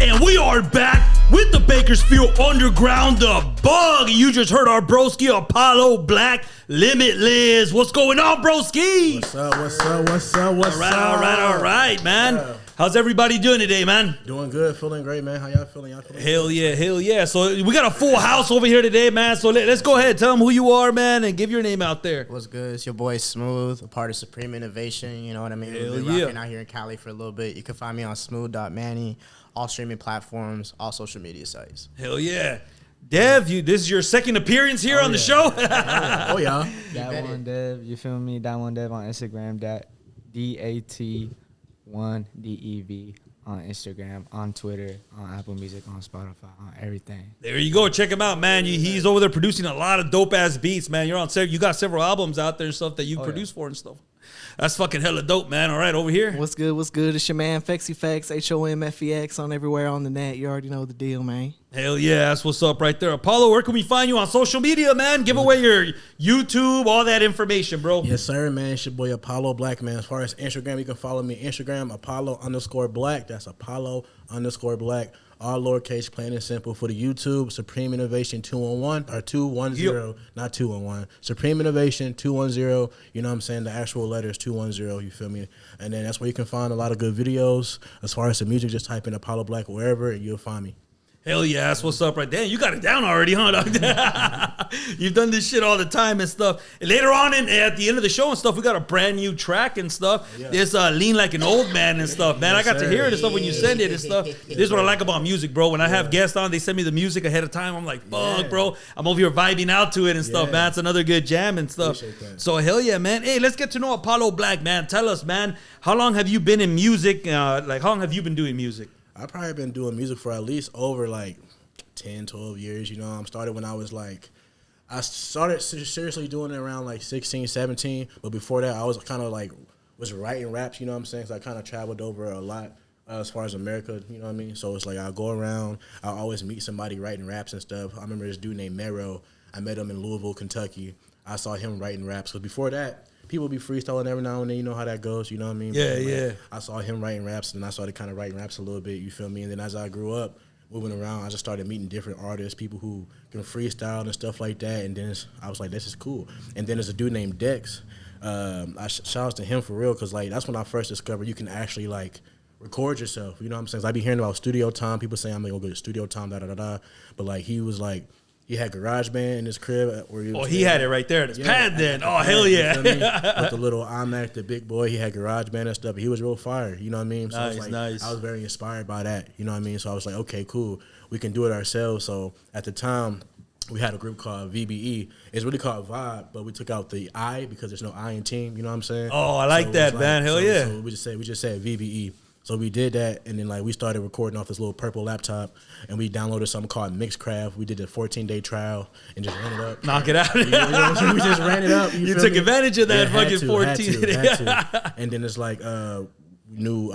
And we are back with the Bakersfield Underground, the bug. You just heard our broski, Apollo Black, Limitless. What's going on, broski? What's up? All right, man. Yeah. How's everybody doing today, man? Doing good, feeling great, man. How y'all feeling? Hell yeah. So we got a full house over here today, man. So let's go ahead. Tell them who you are, man, and give your name out there. What's good? It's your boy Smooth, a part of Supreme Innovation. You know what I mean? Hell We've been yeah. rocking out here in Cali for a little bit. You can find me on smooth.manny, all streaming platforms, all social media sites. Hell yeah. Dev, this is your second appearance here on the show. Oh yeah. That one Dev, you feel me? That one Dev on Instagram. That DAT1DEV on Instagram, on Twitter, on Apple Music, on Spotify, on everything. There you go. Check him out, man. He's over there producing a lot of dope ass beats, man. You got several albums out there and stuff that you produce for and stuff. That's fucking hella dope, man. All right, over here. What's good? It's your man, Fexifex, HOMFEX on everywhere on the net. You already know the deal, man. Hell yeah, that's what's up right there. Apollo, where can we find you on social media, man? Give away your YouTube, all that information, bro. Yes, sir, man. It's your boy Apollo Black, man. As far as Instagram, you can follow me Instagram, Apollo_Black. That's Apollo_Black. All lowercase, plain and simple. For the YouTube, Supreme Innovation 211 or 210, not 211. Supreme Innovation 210. You know what I'm saying? The actual letters 210. You feel me? And then that's where you can find a lot of good videos. As far as the music, just type in Apollo Black wherever, and you'll find me. Hell yeah, that's what's up right there. You got it down already, huh, dog? You've done this shit all the time and stuff. And later on, at the end of the show and stuff, we got a brand new track and stuff. Yeah. This Lean Like an Old Man and stuff, man. Yes, I got to sir. hear it and stuff when you send it and stuff. This is what I like about music, bro. When I have guests on, they send me the music ahead of time. I'm like, fuck, bro. I'm over here vibing out to it and stuff, man. It's another good jam and stuff. Appreciate that. So hell yeah, man. Hey, let's get to know Apollo Black, man. Tell us, man, how long have you been in music? How long have you been doing music? I've probably been doing music for at least over 10, 12 years, you know. I started when I started seriously doing it around 16, 17. But before that, I was kind of was writing raps, you know what I'm saying? So I kind of traveled over a lot as far as America, you know what I mean? So it's I go around, I always meet somebody writing raps and stuff. I remember this dude named Mero. I met him in Louisville, Kentucky. I saw him writing raps. Because before that, people be freestyling every now and then, you know how that goes, you know what I mean? Yeah. I saw him writing raps, and I started kind of writing raps a little bit, you feel me? And then as I grew up, moving around, I just started meeting different artists, people who can freestyle and stuff like that. And then I was like, this is cool. And then there's a dude named Dex. I shout out to him for real, because that's when I first discovered you can actually record yourself. You know what I'm saying? 'Cause I be hearing about studio time. People saying I'm gonna go to studio time, da. But he was he had GarageBand in his crib. He had it right there in his pad then. Oh, hell yeah. With the little iMac, the big boy, he had GarageBand and stuff. He was real fire, you know what I mean? So Nice. I was very inspired by that, you know what I mean? So I was like, okay, cool. We can do it ourselves. So at the time, we had a group called VBE. It's really called Vibe, but we took out the I because there's no I in team, you know what I'm saying? Oh, I like that, man. Hell yeah. So we just said VBE. So we did that, and then we started recording off this little purple laptop, and we downloaded something called Mixcraft. We did a 14-day trial and just ran it up. Knock it out. We just ran it up. You took advantage of that fucking 14 had to. And then it's I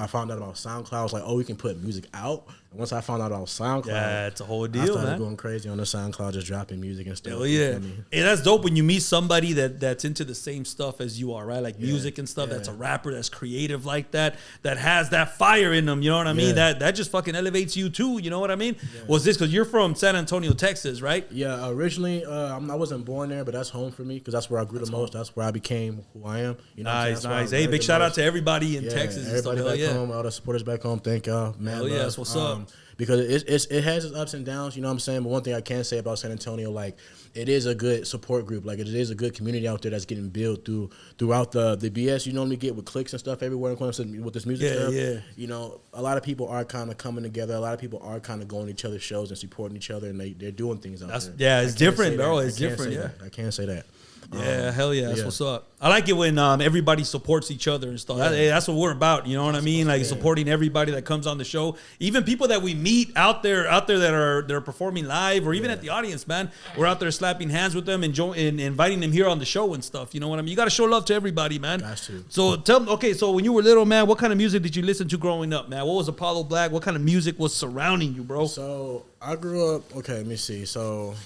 found out about SoundCloud. I was like, oh, we can put music out. And once I found out about SoundCloud, yeah, it's a whole I deal, started man. going crazy on the SoundCloud, just dropping music and stuff. Hell yeah. You know what I mean? Hey, that's dope when you meet somebody that's into the same stuff as you are, right? Music and stuff. Yeah. That's a rapper that's creative like that has that fire in them, you know what I mean? That just fucking elevates you too, you know what I mean? Yeah. Was this because you're from San Antonio, Texas, right? Yeah, originally I wasn't born there, but that's home for me because that's where I grew the most. That's where I became who I am. You know Nice. Hey, big shout out to everybody in Texas and stuff. Everybody back home, all the supporters back home. Thank y'all, man. Hell yeah, that's what's up. Because it has its ups and downs, you know what I'm saying? But one thing I can say about San Antonio, it is a good support group. It is a good community out there that's getting built throughout the BS you normally get with clicks and stuff everywhere with this music stuff. Yeah. You know, a lot of people are kind of coming together. A lot of people are kind of going to each other's shows and supporting each other, and they're doing things out there. Yeah, it's different, bro. It's different, I can't say that. Yeah, hell yeah, that's what's up. I like it when everybody supports each other and stuff. That's what we're about, you know what I mean? Supporting everybody that comes on the show, even people that we meet out there that are performing live, or even at the audience, man. We're out there slapping hands with them and inviting them here on the show and stuff. You know what I mean? You got to show love to everybody, man. Got to. So tell me, okay, so when you were little, man, what kind of music did you listen to growing up, man? What was Apollo Black? What kind of music was surrounding you, bro? So I grew up. Okay, let me see. So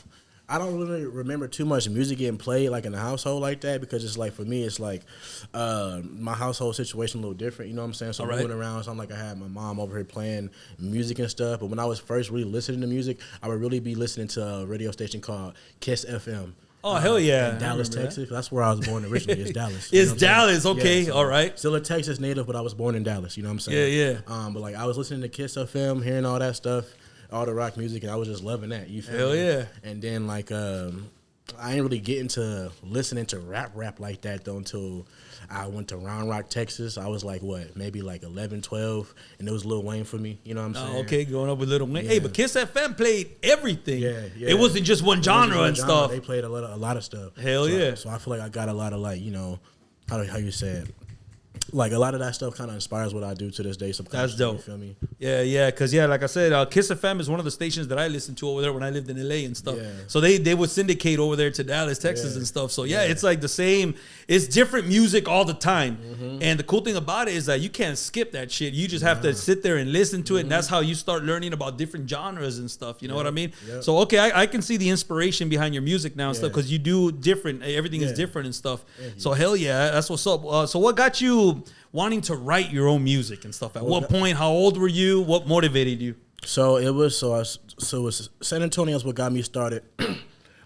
I don't really remember too much music getting played like in the household like that because it's like for me it's like my household situation a little different. You know what I'm saying? So moving around, so I'm like I had my mom over here playing music and stuff. But when I was first really listening to music, I would really be listening to a radio station called Kiss FM. Oh, hell yeah. In Dallas, Texas. That's where I was born originally. It's Dallas. It's Dallas. Okay. Yeah, so all right. Still a Texas native, but I was born in Dallas. You know what I'm saying? Yeah. But like I was listening to Kiss FM, hearing all that stuff, all the rock music, and I was just loving that. You feel me? Yeah. And then like I ain't really get into listening to rap like that though until I went to Round Rock, Texas. I was like, what, maybe like 11, 12, and it was Lil Wayne for me. You know what I'm saying? Okay, going up with Lil Wayne. Yeah. Hey, but Kiss FM played everything. Yeah. It wasn't just one genre and stuff. They played a lot of stuff. Hell yeah. So I feel like I got a lot of like, you know, how you say it? Like a lot of that stuff kind of inspires what I do to this day. That's dope. You feel me? Yeah, because like I said, Kiss FM is one of the stations that I listened to over there when I lived in LA and stuff. Yeah. So they would syndicate over there to Dallas, Texas and stuff. So it's like the same. It's different music all the time. Mm-hmm. And the cool thing about it is that you can't skip that shit. You just have to sit there and listen to it, and that's how you start learning about different genres and stuff. You know what I mean? Yep. So okay, I can see the inspiration behind your music now and stuff because you do different. Everything is different and stuff. Yeah, so hell yeah, that's what's up. So what got you wanting to write your own music and stuff? At what point? How old were you? What motivated you? So it was San Antonio is what got me started.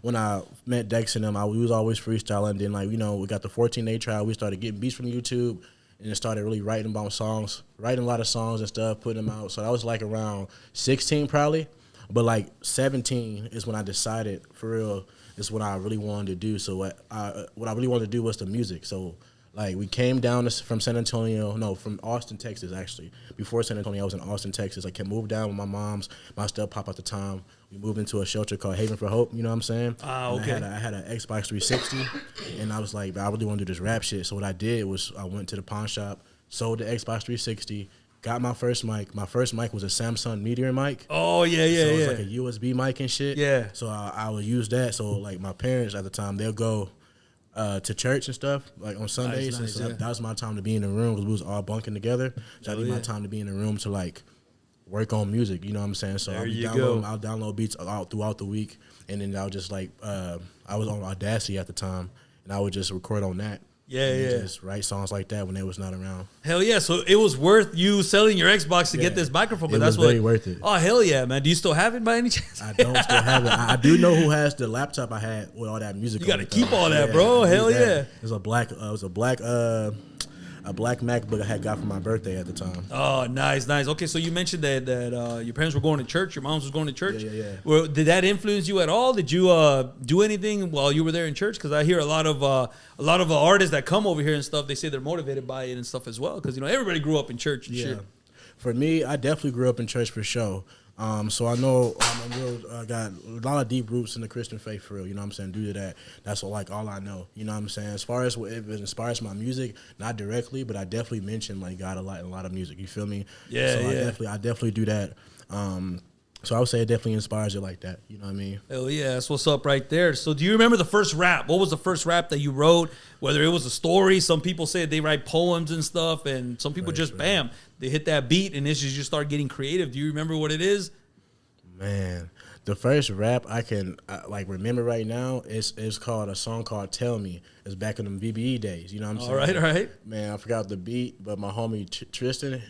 When I met Dex and them, we was always freestyling. Then like, you know, we got the 14-day trial. We started getting beats from YouTube and then started really writing about songs, writing a lot of songs and stuff, putting them out. So that was like around 16 probably. But like 17 is when I decided for real, is what I really wanted to do. So what I really wanted to do was the music. So like we came down from from Austin, Texas actually. Before San Antonio, I was in Austin, Texas. I moved down with my step-pop at the time. We moved into a shelter called Haven for Hope, you know what I'm saying? Okay. I had an Xbox 360, and I was like, I really want to do this rap shit. So what I did was I went to the pawn shop, sold the Xbox 360, got my first mic. My first mic was a Samsung Meteor mic. Oh, yeah. So it was like a USB mic and shit. Yeah. So I would use that. So like my parents at the time, they'll go to church and stuff, like on Sundays. Nice, and so that was my time to be in the room because we was all bunking together. So I need my time to be in the room to like work on music, you know what I'm saying? So I'll download beats out throughout the week, and then I'll just like I was on Audacity at the time, and I would just record on that. Just write songs like that when they was not around. Hell yeah! So it was worth you selling your Xbox to get this microphone, but that's very worth it. Oh hell yeah, man! Do you still have it by any chance? I don't still have it. I do know who has the laptop I had with all that music. You got to keep all that, bro. Hell yeah! It was a black MacBook I had got for my birthday at the time. Oh, nice. Okay, so you mentioned that your parents were going to church, your mom was going to church. Yeah. Well, did that influence you at all? Did you do anything while you were there in church? Because I hear a lot of artists that come over here and stuff. They say they're motivated by it and stuff as well. Because everybody grew up in church and shit. For me, I definitely grew up in church for sure. So I know I got a lot of deep roots in the Christian faith for real, you know what I'm saying? Due to that, that's all I know, you know what I'm saying? As far as if it inspires my music, not directly, but I definitely mention like God a lot of music, you feel me? Yeah, so I definitely do that. So I would say it definitely inspires you like that, you know what I mean? Hell yeah, that's what's up right there. So do you remember the first rap? What was the first rap that you wrote? Whether it was a story, some people say they write poems and stuff, and some people bam, they hit that beat and this just start getting creative. Do you remember what it is? Man, the first rap I can remember right now is called a song called "Tell Me." It's back in them VBE days. You know what I'm saying? All right. Man, I forgot the beat, but my homie Tristan,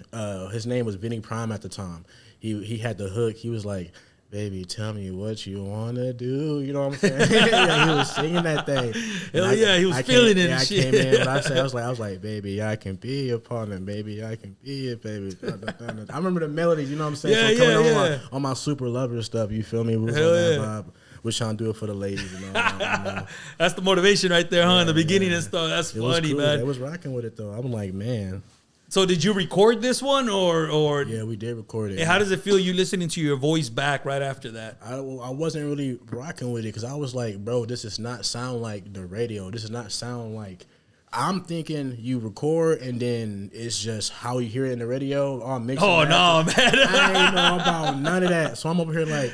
his name was Vinny Prime at the time. He had the hook. He was like, "Baby, tell me what you wanna do." You know what I'm saying? He was singing that thing. Hell yeah, he was feeling it. I came in. I was like, "Baby, I can be your partner. Baby, I can be it, baby." I remember the melodies. You know what I'm saying? Yeah, on my super lover stuff. You feel me? We was on that vibe. We're trying to do it for the ladies. You know? That's the motivation right there, huh? In the beginning and stuff. That's funny, man. It was rocking with it though. I'm like, man. So did you record this one or? Yeah, we did record it. And how does it feel you listening to your voice back right after that? I wasn't really rocking with it because I was like, bro, this does not sound like the radio. This does not sound like. I'm thinking you record and then it's just how you hear it in the radio. All mixed. Oh no, man! I ain't know about none of that. So I'm over here like,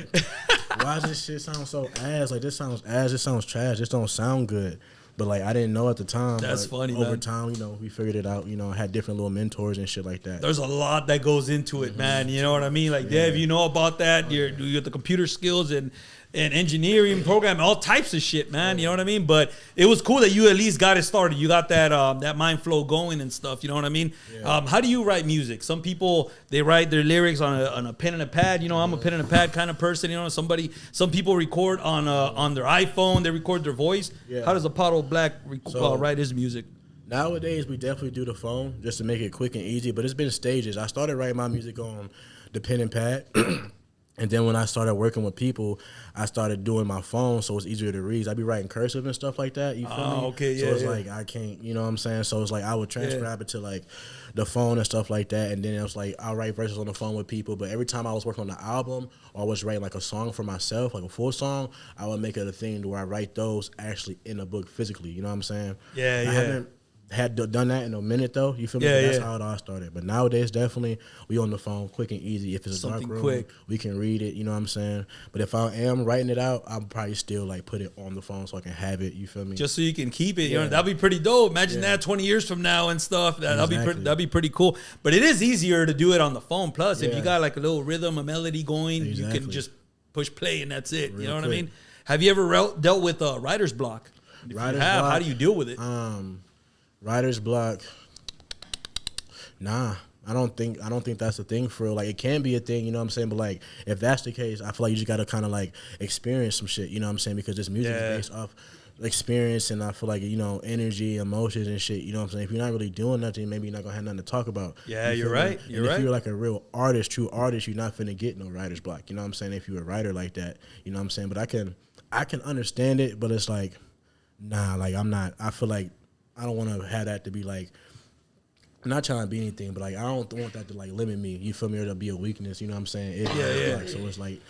why does this shit sound so ass? Like this sounds ass. This sounds trash. This don't sound good. But like I didn't know at the time. That's funny, over man. time, we figured it out. I had different little mentors and shit like that. There's a lot that goes into it, man. You know what I mean? Like, Dev, you know about that. You got the computer skills and and engineering, programming, all types of shit, man. You know what I mean? But it was cool that you at least got it started. You got that mind flow going and stuff. You know what I mean? Yeah. How do you write music? Some people, they write their lyrics on a pen and a pad. You know, I'm a pen and a pad kind of person. You know, some people record on their iPhone. They record their voice. Yeah. How does Apollo Black write his music? Nowadays, we definitely do the phone just to make it quick and easy. But it's been stages. I started writing my music on the pen and pad. And then when I started working with people, I started doing my phone, so it's easier to read. I'd be writing cursive and stuff like that. You feel me? Okay, yeah. So it's like I can't, you know what I'm saying? So it's like I would transcribe it to like the phone and stuff like that. And then it was like I'll write verses on the phone with people. But every time I was working on the album or I was writing like a song for myself, like a full song, I would make it a thing to where I write those actually in a book physically. You know what I'm saying? Yeah, I haven't done that in a minute though. You feel me? That's how it all started. But nowadays, definitely we on the phone, quick and easy. If it's a dark room, quick, we can read it. You know what I'm saying? But if I am writing it out, I'll probably still like put it on the phone so I can have it. You feel me? Just so you can keep it. You know, that'd be pretty dope. Imagine that 20 years from now and stuff. That'd be pretty cool. But it is easier to do it on the phone. Plus, if you got like a little rhythm, a melody going, you can just push play and that's it. You know what I mean? Have you ever dealt with writer's block? Block, how do you deal with it? Writer's block, nah. I don't think that's a thing for real. Like it can be a thing, you know what I'm saying? But like if that's the case, I feel like you just gotta kinda like experience some shit, you know what I'm saying? Because this music is based off experience and I feel like, you know, energy, emotions and shit, you know what I'm saying? If you're not really doing nothing, maybe you're not gonna have nothing to talk about. Yeah, you're right. If you're like a real artist, true artist, you're not finna get no writer's block. You know what I'm saying? If you're a writer like that, you know what I'm saying? But I can understand it, but it's like, nah, like I feel like I don't want to have that to be like, I'm not trying to be anything, but like I don't want that to like limit me. You feel me? Or to be a weakness. You know what I'm saying? Like, so it's like,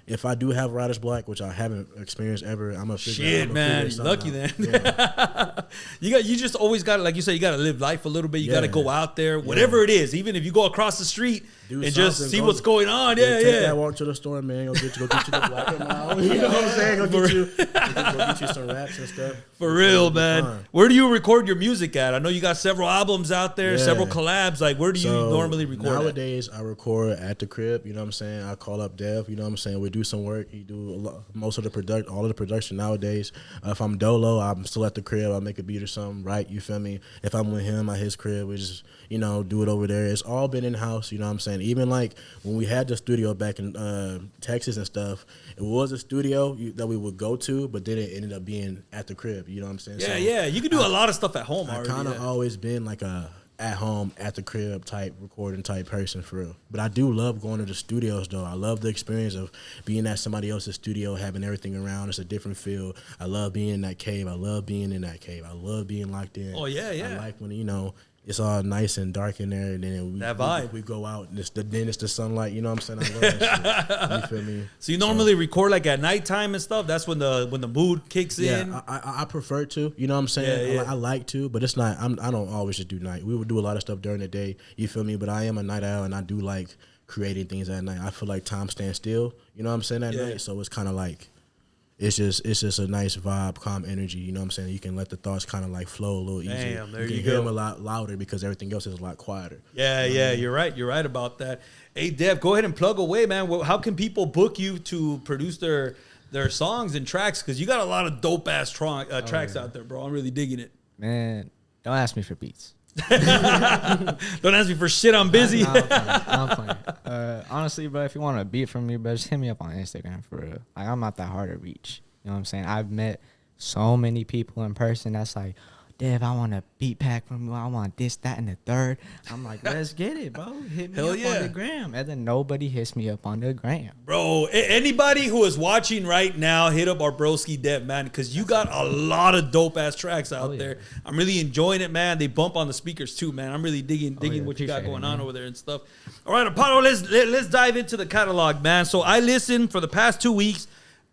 if I do have writer's block, which I haven't experienced ever, I'm a shit, man. You're lucky then. Yeah. you just always got to, like you said, you got to live life a little bit. You got to go out there, whatever it is. Even if you go across the street and just see what's going on. Take that walk to the store, man. Go get you the black and mild. You know what I'm saying? Go get you some raps and stuff. For real, man. Where do you record your music at? I know you got several albums out there, several collabs. Like, where do you normally record? Nowadays, I record at the crib. You know what I'm saying? I call up Dev. You know what I'm saying? We do some work. He do most of the all of the production nowadays. If I'm dolo, I'm still at the crib. I make a beat or something, right? You feel me? If I'm with him at his crib, we just, you know, do it over there. It's all been in house. You know what I'm saying? Even like when we had the studio back in Texas and stuff, it was a studio that we would go to, but then it ended up being at the crib. You know what I'm saying? Yeah, you can do a lot of stuff at home. I kind of always been like a at home, at the crib type, recording type person for real. But I do love going to the studios though. I love the experience of being at somebody else's studio, having everything around. It's a different feel. I love being in that cave. I love being in that cave. I love being locked in. Oh yeah. I like when, you know, it's all nice and dark in there, and then that vibe. We go out, and then it's the sunlight. You know what I'm saying? I love that shit. You feel me? So you normally record like at nighttime and stuff. That's when the mood kicks in. Yeah, I prefer to. You know what I'm saying? Yeah. I like to, but it's not. I don't always just do night. We would do a lot of stuff during the day. You feel me? But I am a night owl, and I do like creating things at night. I feel like time stands still. You know what I'm saying? At night, so it's kind of like. It's just a nice vibe, calm energy. You know what I'm saying? You can let the thoughts kind of like flow a little easier. Damn, there you you can hear them a lot louder because everything else is a lot quieter. Yeah, you're right. You're right about that. Hey, Dev, go ahead and plug away, man. How can people book you to produce their songs and tracks? Because you got a lot of dope ass tracks out there, bro. I'm really digging it. Man, don't ask me for beats. Don't ask me for shit. I'm busy. I'm playing. Honestly, bro, if you want a beat from me, bro, just hit me up on Instagram for real. Like, I'm not that hard to reach. You know what I'm saying? I've met so many people in person that's like, Dev, I want a beat pack from you. I want this, that, and the third. I'm like, let's get it, bro. Hit me up on the gram. And then nobody hits me up on the gram. Bro, anybody who is watching right now, hit up our broski Dev, man, because you got a lot of dope-ass tracks out there. I'm really enjoying it, man. They bump on the speakers, too, man. I'm really digging what you got going on over there and stuff. All right, Apollo, let's dive into the catalog, man. So I listened for the past 2 weeks.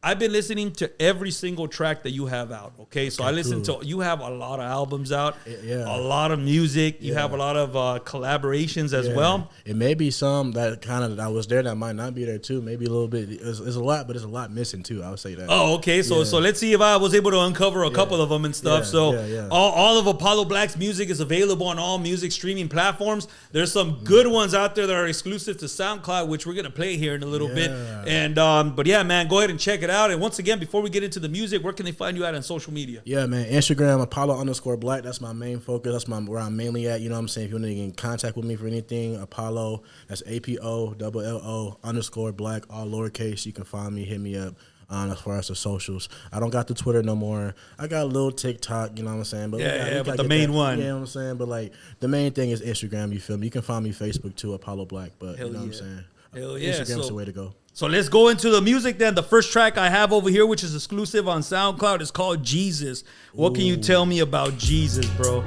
I've been listening to every single track that you have out, okay? So I listen to, you have a lot of albums out, a lot of music. You have a lot of collaborations as well. It may be some that that was there that might not be there too. Maybe a little bit. It's a lot, but there's a lot missing too. I would say that. Oh, okay. So let's see if I was able to uncover a couple of them and stuff. All of Apollo Black's music is available on all music streaming platforms. There's some good ones out there that are exclusive to SoundCloud, which we're going to play here in a little bit. And but yeah, man, go ahead and check it out. out. And once again, before we get into the music, where can they find you at on social media? Yeah, man. Instagram, Apollo_Black. That's my main focus. That's where I'm mainly at. You know what I'm saying? If you want to get in contact with me for anything, Apollo, that's APOLLO_Black, all lowercase. You can find me, hit me up. As far as the socials, I don't got the Twitter no more. I got a little TikTok, you know what I'm saying? But but the main one. You know what I'm saying? But like the main thing is Instagram, you feel me? You can find me Facebook too, Apollo Black, but Hell you know yeah. what I'm saying? Hell yeah. Instagram's the way to go. So let's go into the music then. The first track I have over here, which is exclusive on SoundCloud, is called Jesus. What can you tell me about Jesus, bro?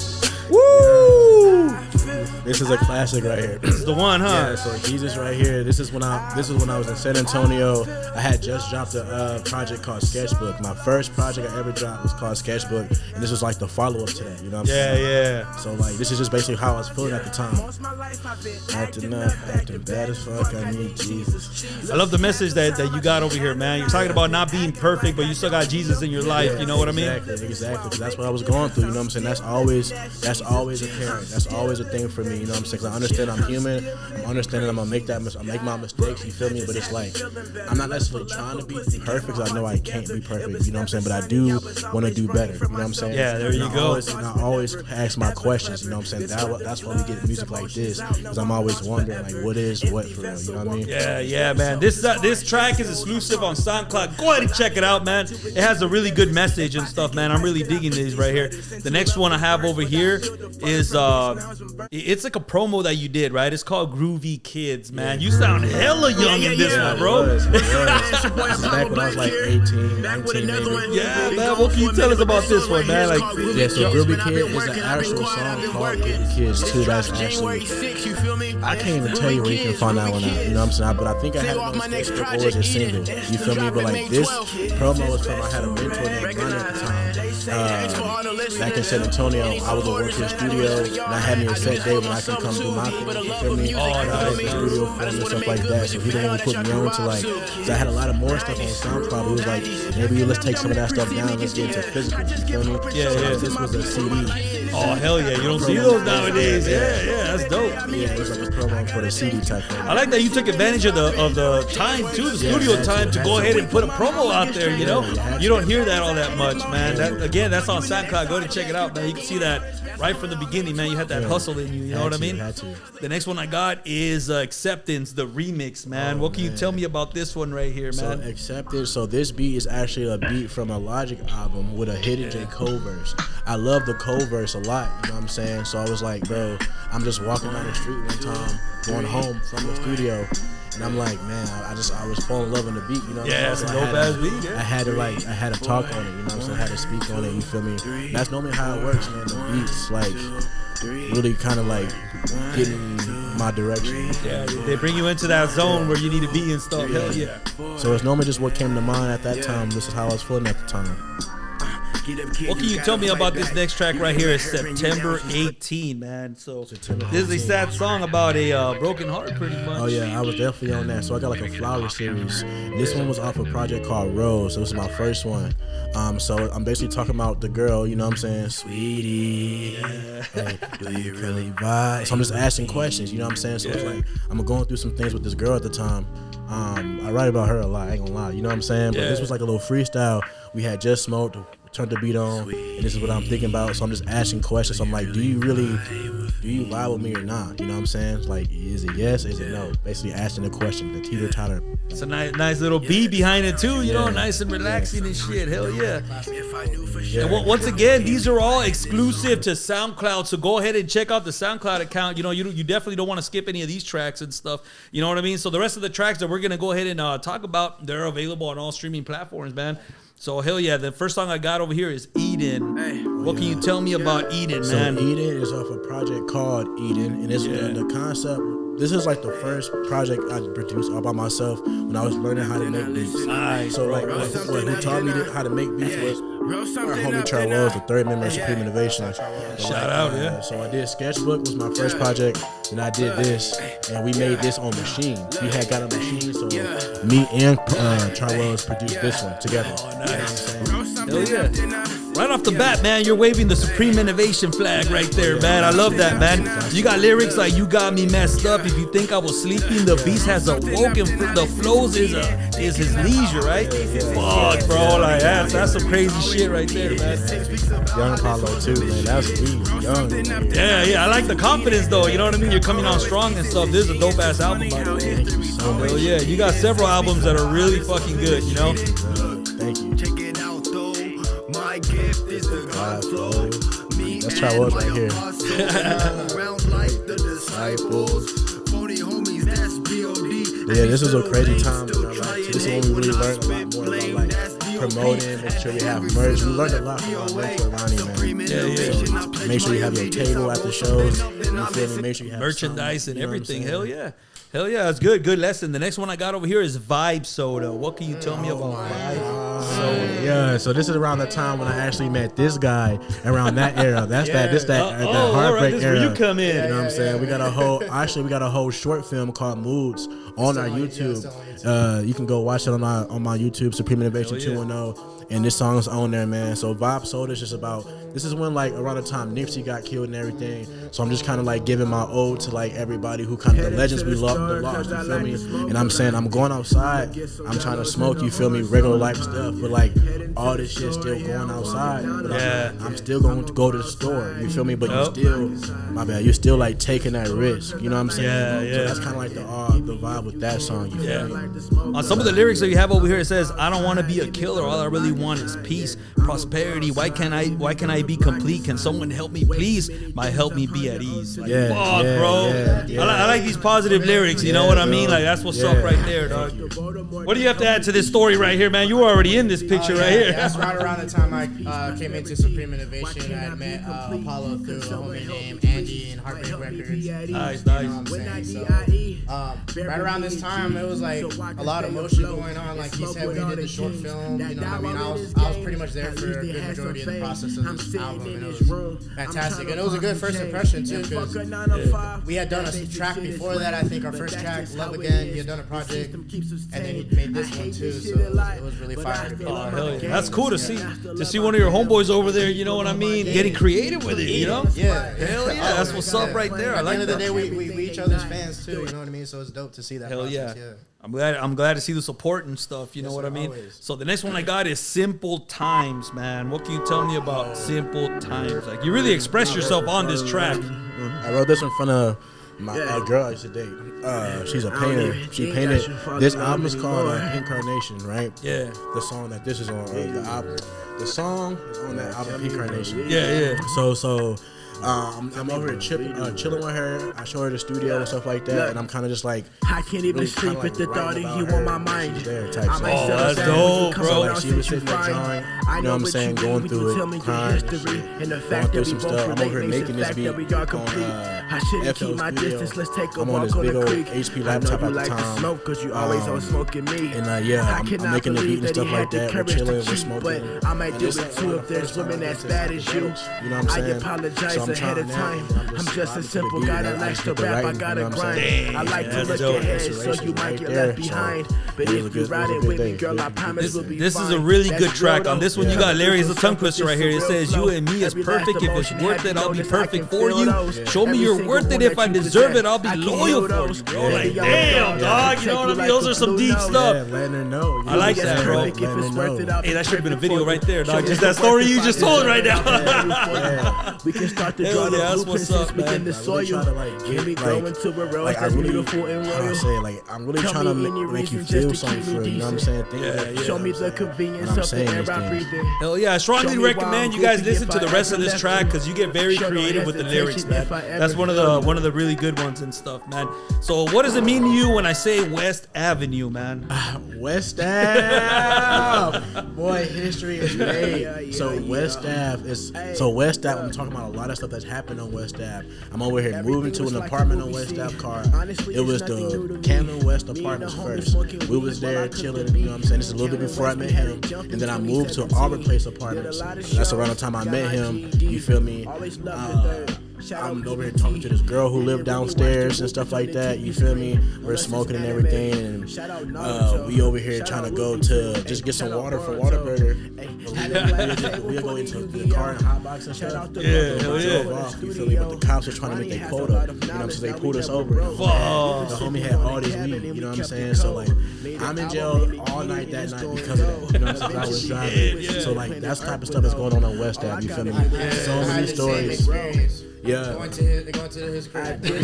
Woo! This is a classic right here. This is the one, huh? Yeah, so Jesus right here. This is when I was in San Antonio. I had just dropped a project called Sketchbook. My first project I ever dropped was called Sketchbook, and this was like the follow-up to that, you know what I'm saying? Yeah. So like this is just basically how I was feeling at the time. Acting bad as fuck, I need Jesus. I love the message that you got over here, man. You're talking about not being perfect, but you still got Jesus in your life. You know what I mean? Exactly. 'Cause that's what I was going through. You know what I'm saying? That's always apparent. That's always a thing for me. You know what I'm saying? 'Cause I understand I'm human. I'm understanding I'm gonna make my mistakes. You feel me? But it's like I'm not necessarily trying to be perfect. 'Cause I know I can't be perfect. You know what I'm saying? But I do want to do better. You know what I'm saying? Yeah, there you go. And I always ask my questions. You know what I'm saying? That's why we get music like this. 'Cause I'm always wondering like what is what for real. You know what I mean? Yeah, man. This track is exclusive on SoundCloud. Go ahead and check it out, man. It has a really good message and stuff, man. I'm really digging these right here. The next one I have over here is it's like a promo that you did, right? It's called Groovy Kids, man. You sound hella young in this one, bro. It was. Back when I was like 18, 19 maybe. Yeah, man. What can you tell us about this one, man? Like, yeah, so Groovy Kid is an actual song called Groovy Kids too. That's actually, I can't even tell you where you can find that one out. You know what I'm saying? But I think I had it on Facebook or was a single. You feel me? But like this promo was from, I had a mentor named Ronnie at the time. Back in San Antonio, I would go work in the studio, and I had me a set day when I can come do my thing. You feel me? I was in the studio film and stuff like that. So he the one who put me on to like, cause I had a lot of more stuff on SoundCloud. He was like, maybe let's take some of that stuff down. Let's get into physical. You feel me? Yeah. This was a CD. Oh hell yeah! You don't see those nowadays. Yeah, that's dope. Yeah, it was like a promo for the CD type thing. I like that you took advantage of the time too, the studio time to go ahead and put a promo out there. You know, you don't hear that all that much, man. That's on SoundCloud. Go to check it out, man. You can see that right from the beginning, man. You had that hustle in you. You know what I mean? The next one I got is Acceptance, the remix, man. What can you tell me about this one right here, man? So Acceptance. So this beat is actually a beat from a Logic album with a hidden J Cole verse. I love the Cole verse a lot. You know what I'm saying? So I was like, bro, I'm just walking down the street one time, going home from the studio. And I'm like, man, I was falling in love with the beat, you know what I'm saying? It's a dope ass beat, yeah. I had to talk on it, you know what I'm saying? I had to speak on it, you feel me? That's normally how it works, man. The beats, like, really kind of like getting my direction. Yeah, they bring you into that zone where you need to be and stuff. Hell yeah. So it's normally just what came to mind at that time. This is how I was feeling at the time. What can you tell me about this next track right here? It's September 18, man. So this is a sad song about a broken heart, pretty much. Oh yeah, I was definitely on that. So I got like a flower series. This one was off a project called Rose. So this was my first one. So I'm basically talking about the girl, you know what I'm saying? Sweetie, hey, do you really vibe? So I'm just asking questions, you know what I'm saying? So it's like I'm going through some things with this girl at the time. I write about her a lot, I ain't gonna lie, you know what I'm saying? But this was like a little freestyle. We had just smoked, turned the beat on, and this is what I'm thinking about. So I'm just asking questions. So I'm like, do you vibe with me or not? You know what I'm saying? It's like, is it yes? Is it no? Basically asking the question, the teeter-totter. It's a nice little beat behind it too, you know, nice and relaxing and shit. Hell yeah. And once again, these are all exclusive to SoundCloud, so go ahead and check out the SoundCloud account. You know, you definitely don't want to skip any of these tracks and stuff. You know what I mean? So the rest of the tracks that we're gonna go ahead and talk about, they're available on all streaming platforms, man. So hell yeah, the first song I got over here is Eden. What can you tell me about Eden, man? So Eden is off a project called Eden, and it's the concept. This is like the first project I produced all by myself when I was learning how to make beats. Nice, so like who taught me how to make beats was our homie Charles, the third member of Supreme Innovation. Shout out, yeah. So I did Sketchbook was my first project, and I did this, and we made this on Machine. We had got a Machine, so me and Charles produced this one together. Oh, nice. Hell yeah. Right off the bat, man, you're waving the supreme innovation flag right there, man. I love that, man. You got lyrics like "You got me messed up." If you think I was sleeping, the beast has awoken. The flows is his leisure, right? Fuck, bro, like that's some crazy shit right there, man. Young Apollo too, man. That's young. Yeah. I like the confidence though. You know what I mean? You're coming on strong and stuff. This is a dope ass album, by the way. Thank you so much. Hell yeah, you got several albums that are really fucking good. You know? Thank you. That's how I was right here. Yeah, this was a crazy time. This is when we really learned a lot more about like promoting, make sure we have merch. We learned a lot from our mentor Ronnie, man. Yeah. So make sure you have your table at the shows. You feel me? Make sure you have merchandise and everything. Hell yeah, that's good. Good lesson. The next one I got over here is Vibe Soda. What can you tell me about Vibe Soda? Yeah, so this is around the time when I actually met this guy. Around that era, that heartbreak this era. Where you come in. You know what I'm saying? We got a whole short film called Moods on our YouTube. You can go watch it on my YouTube, Supreme Innovation 210. And this song is on there, man. So Vibe Soda is just about, this is when like around the time Nipsey got killed and everything. So I'm just kind of like giving my ode to like everybody who kind of the legends we love, the lost, you feel me? And I'm saying I'm going outside, I'm trying to smoke, you feel me, regular life stuff, but like all this shit still going outside. But I'm still going to go to the store, you feel me? But you're still like taking that risk, you know what I'm saying? So that's kind of like the vibe with that song, you feel me? On some of the lyrics that you have over here, it says, "I don't want to be a killer, all I really want is peace, prosperity. Why can't I be complete? Can someone help me, please? Might help me be at ease." Like, fuck, bro. I like these positive lyrics. You know what I mean? Like that's what's up right there, dog. What do you have to add to this story right here, man? You were already in this picture right here. That's right around the time I came into Supreme Innovation. I had met Apollo through a homie named Andy in Heartbreak Records. Nice. Right around this time, it was like a lot of motion going on. Like he said, we did the short film. You know what I mean? I was pretty much there for a good majority of the process of this album, and it was fantastic. And it was a good first impression too, because we had done a track before that. I think our first track, Love Again, he had done a project, and then he made this one too. So it was really fire to be on. Hell yeah. That's cool to see one of your homeboys over there. You know what I mean? Getting creative with it. You know? Yeah. Hell yeah. That's what's up right there. I like that. At the end of the day, we each other's fans too. You know what I mean? So it's dope to see that. Hell yeah. I'm glad to see the support and stuff. You know what I mean? Always. So the next one I got is Simple Times, man. What can you tell me about Simple Times? Like you really express yourself on this track. I wrote this in front of my girl I used to date. She's a painter. She painted. This album is called Incarnation, right? Yeah. The song that this is on the album. The song is on that album, Incarnation. Yeah. So. I'm over here chilling with her. I show her the studio and stuff like that, and I'm kind of just like, I can't even sleep with the thought of you on my mind. That's dope, bro. So like she was sitting there drawing, you know what I'm saying, going through it, crying, going through some stuff. I'm over here making this beat on FL Studio. I'm on this big old HP laptop at the time. And I'm making the beat and stuff like that. We're chilling, we're smoking. I might do it too if there's women as bad as you. You know what I'm saying? I apologize ahead of time. I'm just a simple guy that likes to rap. I gotta grind. I like to look ahead, so you might get left behind. But if you ride it with me, girl, I promise we'll be fine. This is a really good track. On this one, you got Larry's a tongue twister right here. It says, "You and me is perfect. If it's worth it, I'll be perfect for you. Show me you're worth it. If I deserve it, I'll be loyal for you, bro." Like, damn, dog. You know what I mean? Those are some deep stuff. Letting her know. I like that, bro. Hey, that should have been a video right there, dog. Just that story you just told right now. We can start to draw the blueprints and begin the soil. Can we go into a world that's beautiful and royal? I'm really trying to make you feel something for it. You know what I'm saying? Show me the convenience of the air I breathe in. Hell yeah, I strongly recommend you guys listen to the rest of this track because you get very creative with the lyrics, man. That's one of the really good ones and stuff, man. So what does it mean to you when I say West Avenue, man? West Ave, boy, history is made. So West Ave, I'm talking about a lot of stuff that's happened on West Ave. I'm over here moving to an apartment on West Ave car. It was the Camden West Apartments first. We was there chilling, you know what I'm saying? This is a little bit before I met him. And then I moved to Auburn Place Apartments. That's around the time I met him, you feel me? I'm over here talking to this girl who lived downstairs and stuff like that. You feel me? We're smoking and everything, and we over here trying to go to just get some water for Whataburger. We'll go into the car and hotbox and stuff. Yeah, hell yeah. You feel me? But the cops are trying to make their quota. You know what I'm saying? They pulled us over. The homie had all these weed. You know what I'm saying? So like, I'm in jail all night that night because of that. You know what I'm saying? I was driving. So like, that's the type of stuff that's going on West Ave. You feel me? So many stories. Yeah. Going to his crib. So I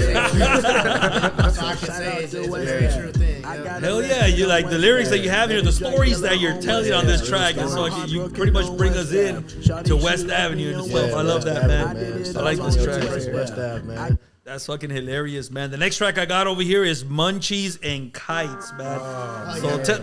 can say it's a very true thing. Hell yeah, you like the lyrics that you have here, the stories that you're telling on this track, and so you pretty much bring us in to West Avenue and stuff. I love that, man. I like this track right here. West Ave, man. That's fucking hilarious, man. The next track I got over here is Munchies and Kites, man.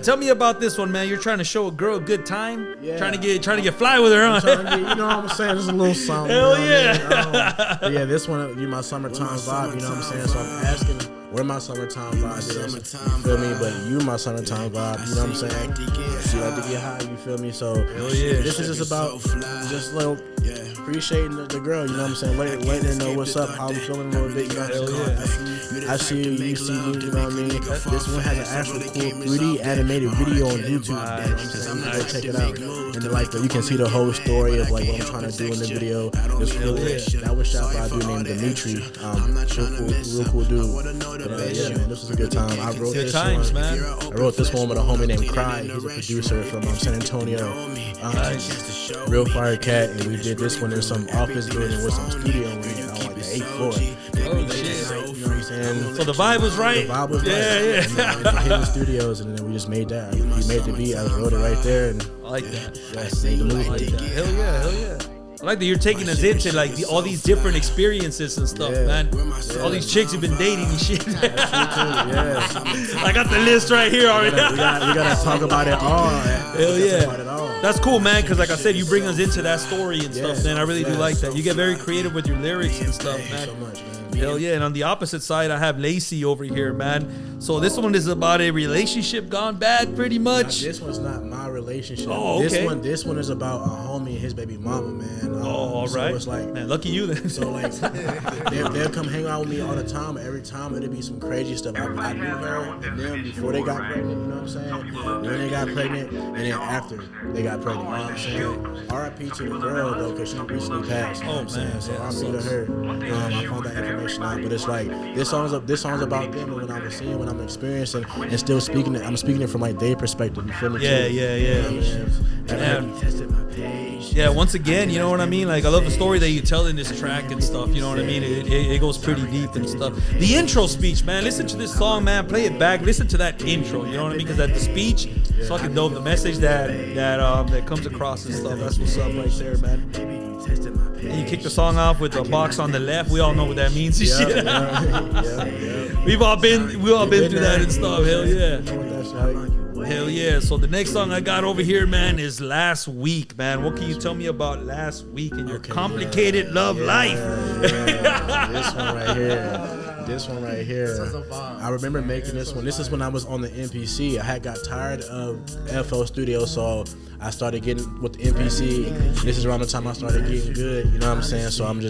Tell me about this one, man. You're trying to show a girl a good time, trying to get fly with her, huh? You know what I'm saying? Just a little something. Hell you know yeah. Yeah, this one, my summertime vibe. You know what I'm saying? So I'm asking where my summertime vibe is. You feel me? But you my summertime vibe. You know what I'm saying? You like to get high. You feel me? So this is just about just little appreciating the girl. You know what I'm saying? Letting her know what's up, how I'm feeling a little bit. You know what I'm saying? I see you, you see me. You know what I mean? This one has an actual cool 3D animated video on YouTube. You know what I'm saying? Go check it out. And then, like, you can see the whole story of like what I'm trying to do in the video. This that was shot by a dude named Dimitri. Real cool dude. But, yeah, man, this was a good time. I wrote Good this times, one. man. I wrote this one with a homie named Cry. He's a producer from San Antonio. Real fire cat, and we did this one in some office building with some studio in it on like the 8th floor. Oh shit! You know what I'm saying? So the vibe was right. The vibe was right. Yeah. And, in the hidden studios, and then we just made that. We made the beat. I wrote it right there, and I like that. made the movie. I like that. Hell yeah. I like that you're taking us into like all these different experiences and stuff, man. All these chicks you've been dating and shit. I got the list right here already. We gotta talk about it all. Hell yeah. That's cool, man, because like I said, you bring us into that story and stuff, man. I really do like that. You get very creative with your lyrics and stuff, man. So much, man. Hell yeah. And on the opposite side, I have Lacey over here, man. So this one is about a relationship gone bad, pretty much. This one's not my relationship. Oh, okay. This one is about a homie and his baby mama, man. All right. So it's like, man, lucky you then. So like, they'll come hang out with me all the time. Every time it'll be some crazy stuff. I knew her and them before they got pregnant. You know what I'm saying? When they got pregnant, and then after they got pregnant. You know what I'm saying? R.I.P. to the girl though, because she recently passed. You know what I'm saying? So R.I.P. to her. I found that information out, but it's like this song's about them and what I'm seeing, what I'm experiencing, and still speaking it. I'm speaking it from like their perspective. You feel me? Yeah. Yeah, once again, you know what I mean? Like, I love the story that you tell in this track and stuff, you know what I mean? It goes pretty deep and stuff. The intro speech, man, listen to this song, man, play it back, listen to that intro, you know what I mean? Because that the speech is fucking dope. The message that comes across and stuff, that's what's up right there, man. And you kick the song off with the box on the left. We all know what that means and shit. We've all been through that and stuff. Hell yeah. Hell yeah. So the next song I got over here, man, is Last Week, man. What can you tell me about Last Week and your complicated love life? This one right here. I remember making this one. This is when I was on the MPC. I had got tired of FL Studio, so I started getting with the MPC. This is around the time I started getting good, you know what I'm saying? So I'm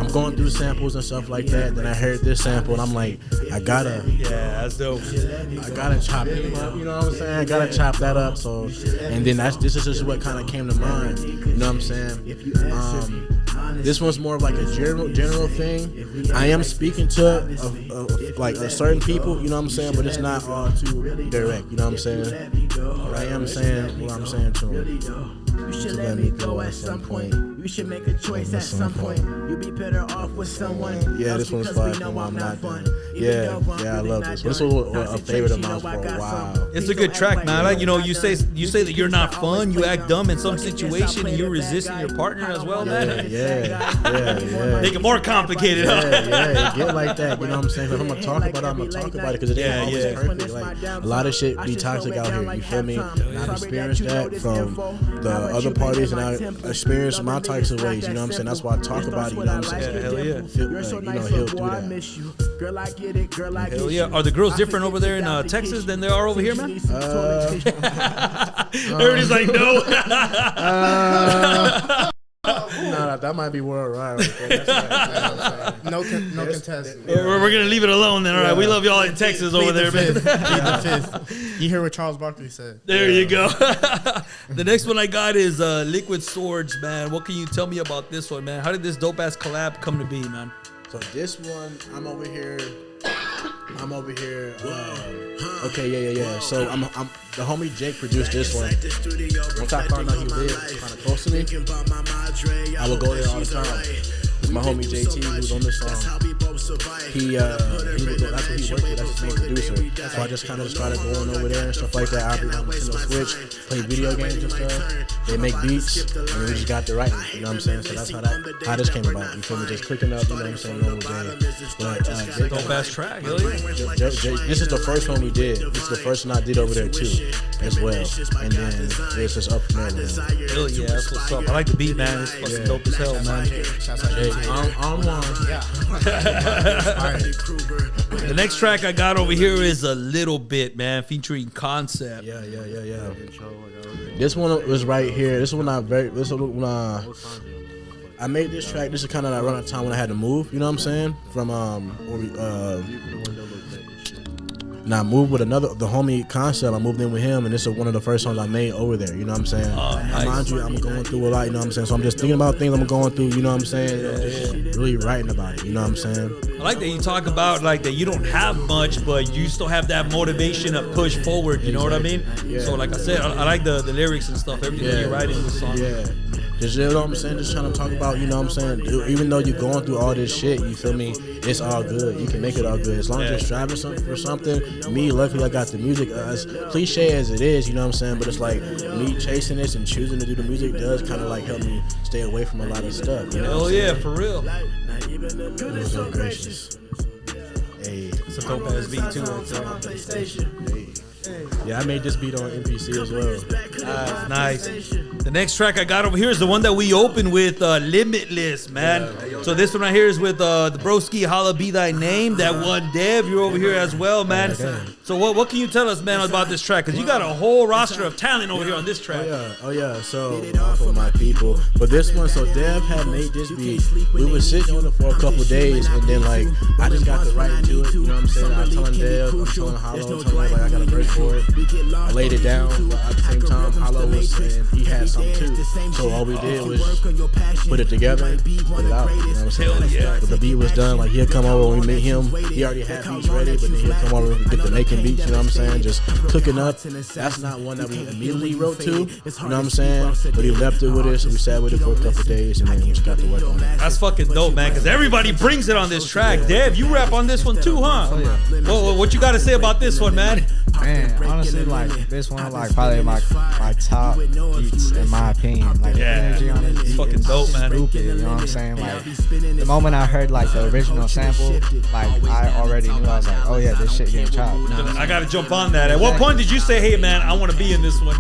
going through samples and stuff like that. Then I heard this sample and I'm like, I gotta that's dope. I gotta chop it up, you know what I'm saying? I gotta chop that up. So, and then this is just what kind of came to mind, you know what I'm saying? This one's more of like a general thing. I am speaking to like a certain people, you know what I'm saying, but it's not all too direct, you know what I'm saying? But I am saying what I'm saying to them. You should let me go at some point. You should make a choice at some point. You'll be better off with someone. Yeah, this one's fire. I'm not done. Yeah, I love this. This was a favorite of mine for a while. It's a good track, man. Like, you know, you say that you're not fun, you act dumb in some situation, and you're resisting your partner as well, man. Yeah. Make it more complicated, huh? Yeah, get like that. You know what I'm saying? If I'm gonna talk about it, I'm gonna talk about it because it ain't always perfect. Like a lot of shit be toxic out here. You feel me? And I've experienced that from the other parties, and I experienced my types of ways. You know what I'm saying? That's why I talk about it. You know what I'm saying? Yeah, hell yeah. He'll do that. Hell yeah. Are the girls different over there in Texas than they are over here, man? Everybody's like, no. Nah, that might be worldwide right there. That's right. No contest. We're gonna leave it alone then. All right, we love y'all in Texas over there, man. Plead the fifth. You hear what Charles Barkley said? There you go. The next one I got is Liquid Swords, man. What can you tell me about this one, man? How did this dope ass collab come to be, man? So this one, I'm over here. Okay, yeah. So I'm the homie Jake produced this one. Once I found out he lived kind of close to me, I would go there all the time. It's my homie JT who's on this song. He that's what he worked with. That's his main producer. So I just kind of started going over there and stuff like that. I'll be on Nintendo Switch, playing video games and stuff. They make beats, and we just got the writing. You know what I'm saying? So that's how this came about. You feel me? Just clicking up. You know what I'm saying? Normal day. But Dope ass track, really? This is the first one we did. This is the first one I did over there too, as well. And then it's just up from there. Hell yeah, that's what's up. I like the beat, man. It's fucking dope as hell, man. I'm one. The next track I got over here is A Little Bit, man, featuring Concept. Yeah. This one was right here. This one I made this track. This is kind of like around the time when I had to move. You know what I'm saying? From I moved with the homie Concept. I moved in with him, and this is one of the first songs I made over there. You know what I'm saying? Nice. Mind you, I'm going through a lot. You know what I'm saying? So I'm just thinking about things I'm going through. You know what I'm saying? Just really writing about it. You know what I'm saying? I like that you talk about like that you don't have much, but you still have that motivation to push forward. You know what I mean? Yeah. So like I said, I like the lyrics and stuff. Everything that you write in the song. Yeah. Just, you know what I'm saying? Just trying to talk about, you know what I'm saying? Even though you're going through all this shit, you feel me? It's all good. You can make it all good. As long as you're striving for something. Me, luckily, I got the music. As cliche as it is, you know what I'm saying? But it's like me chasing this and choosing to do the music does kind of like help me stay away from a lot of stuff. You know Hell yeah, for real. So gracious. Hey. It's a dope ass beat too. Right? Yeah, I made this beat on MPC as well. Nice. The next track I got over here is the one that we opened with, Limitless, man. So this one right here is with the broski, Holla Be Thy Name. That one, Dev, you're over here as well, man. So what can you tell us, man, about this track? Because you got a whole roster of talent over here on this track. Oh yeah. So for my people. But this one, so Dev had made this beat. We were sitting on it for a couple days, and then like I just got the right to it. You know what I'm saying? I'm telling Dev, I'm telling Hollow, I'm telling everybody I got a verse for it. I laid it down, but at the same time, Hollow was saying he had something too. So all we did was put it together and put it out. You know what I'm saying? But the beat was done. Like he'll come over when we meet him. He already had beats ready, but then he'll come over and get the making beats. You know what I'm saying? Just cooking up. That's not one that we immediately wrote to. You know what I'm saying? But he left it with us, and we sat with it for a couple days, and then we just got to work on it. That's fucking dope, man. Because everybody brings it on this track. Dev, you rap on this one too, huh? What you got to say about this one, man? Man, honestly, like this one, like probably my top beats in my opinion. Like the energy on it, it's fucking dope, man. Stupid, you know what I'm saying? Like the moment I heard like the original sample, like I already knew. I was like, oh yeah, this shit getting chopped. You know I gotta jump on that. At what point did you say, hey man, I want to be in this one?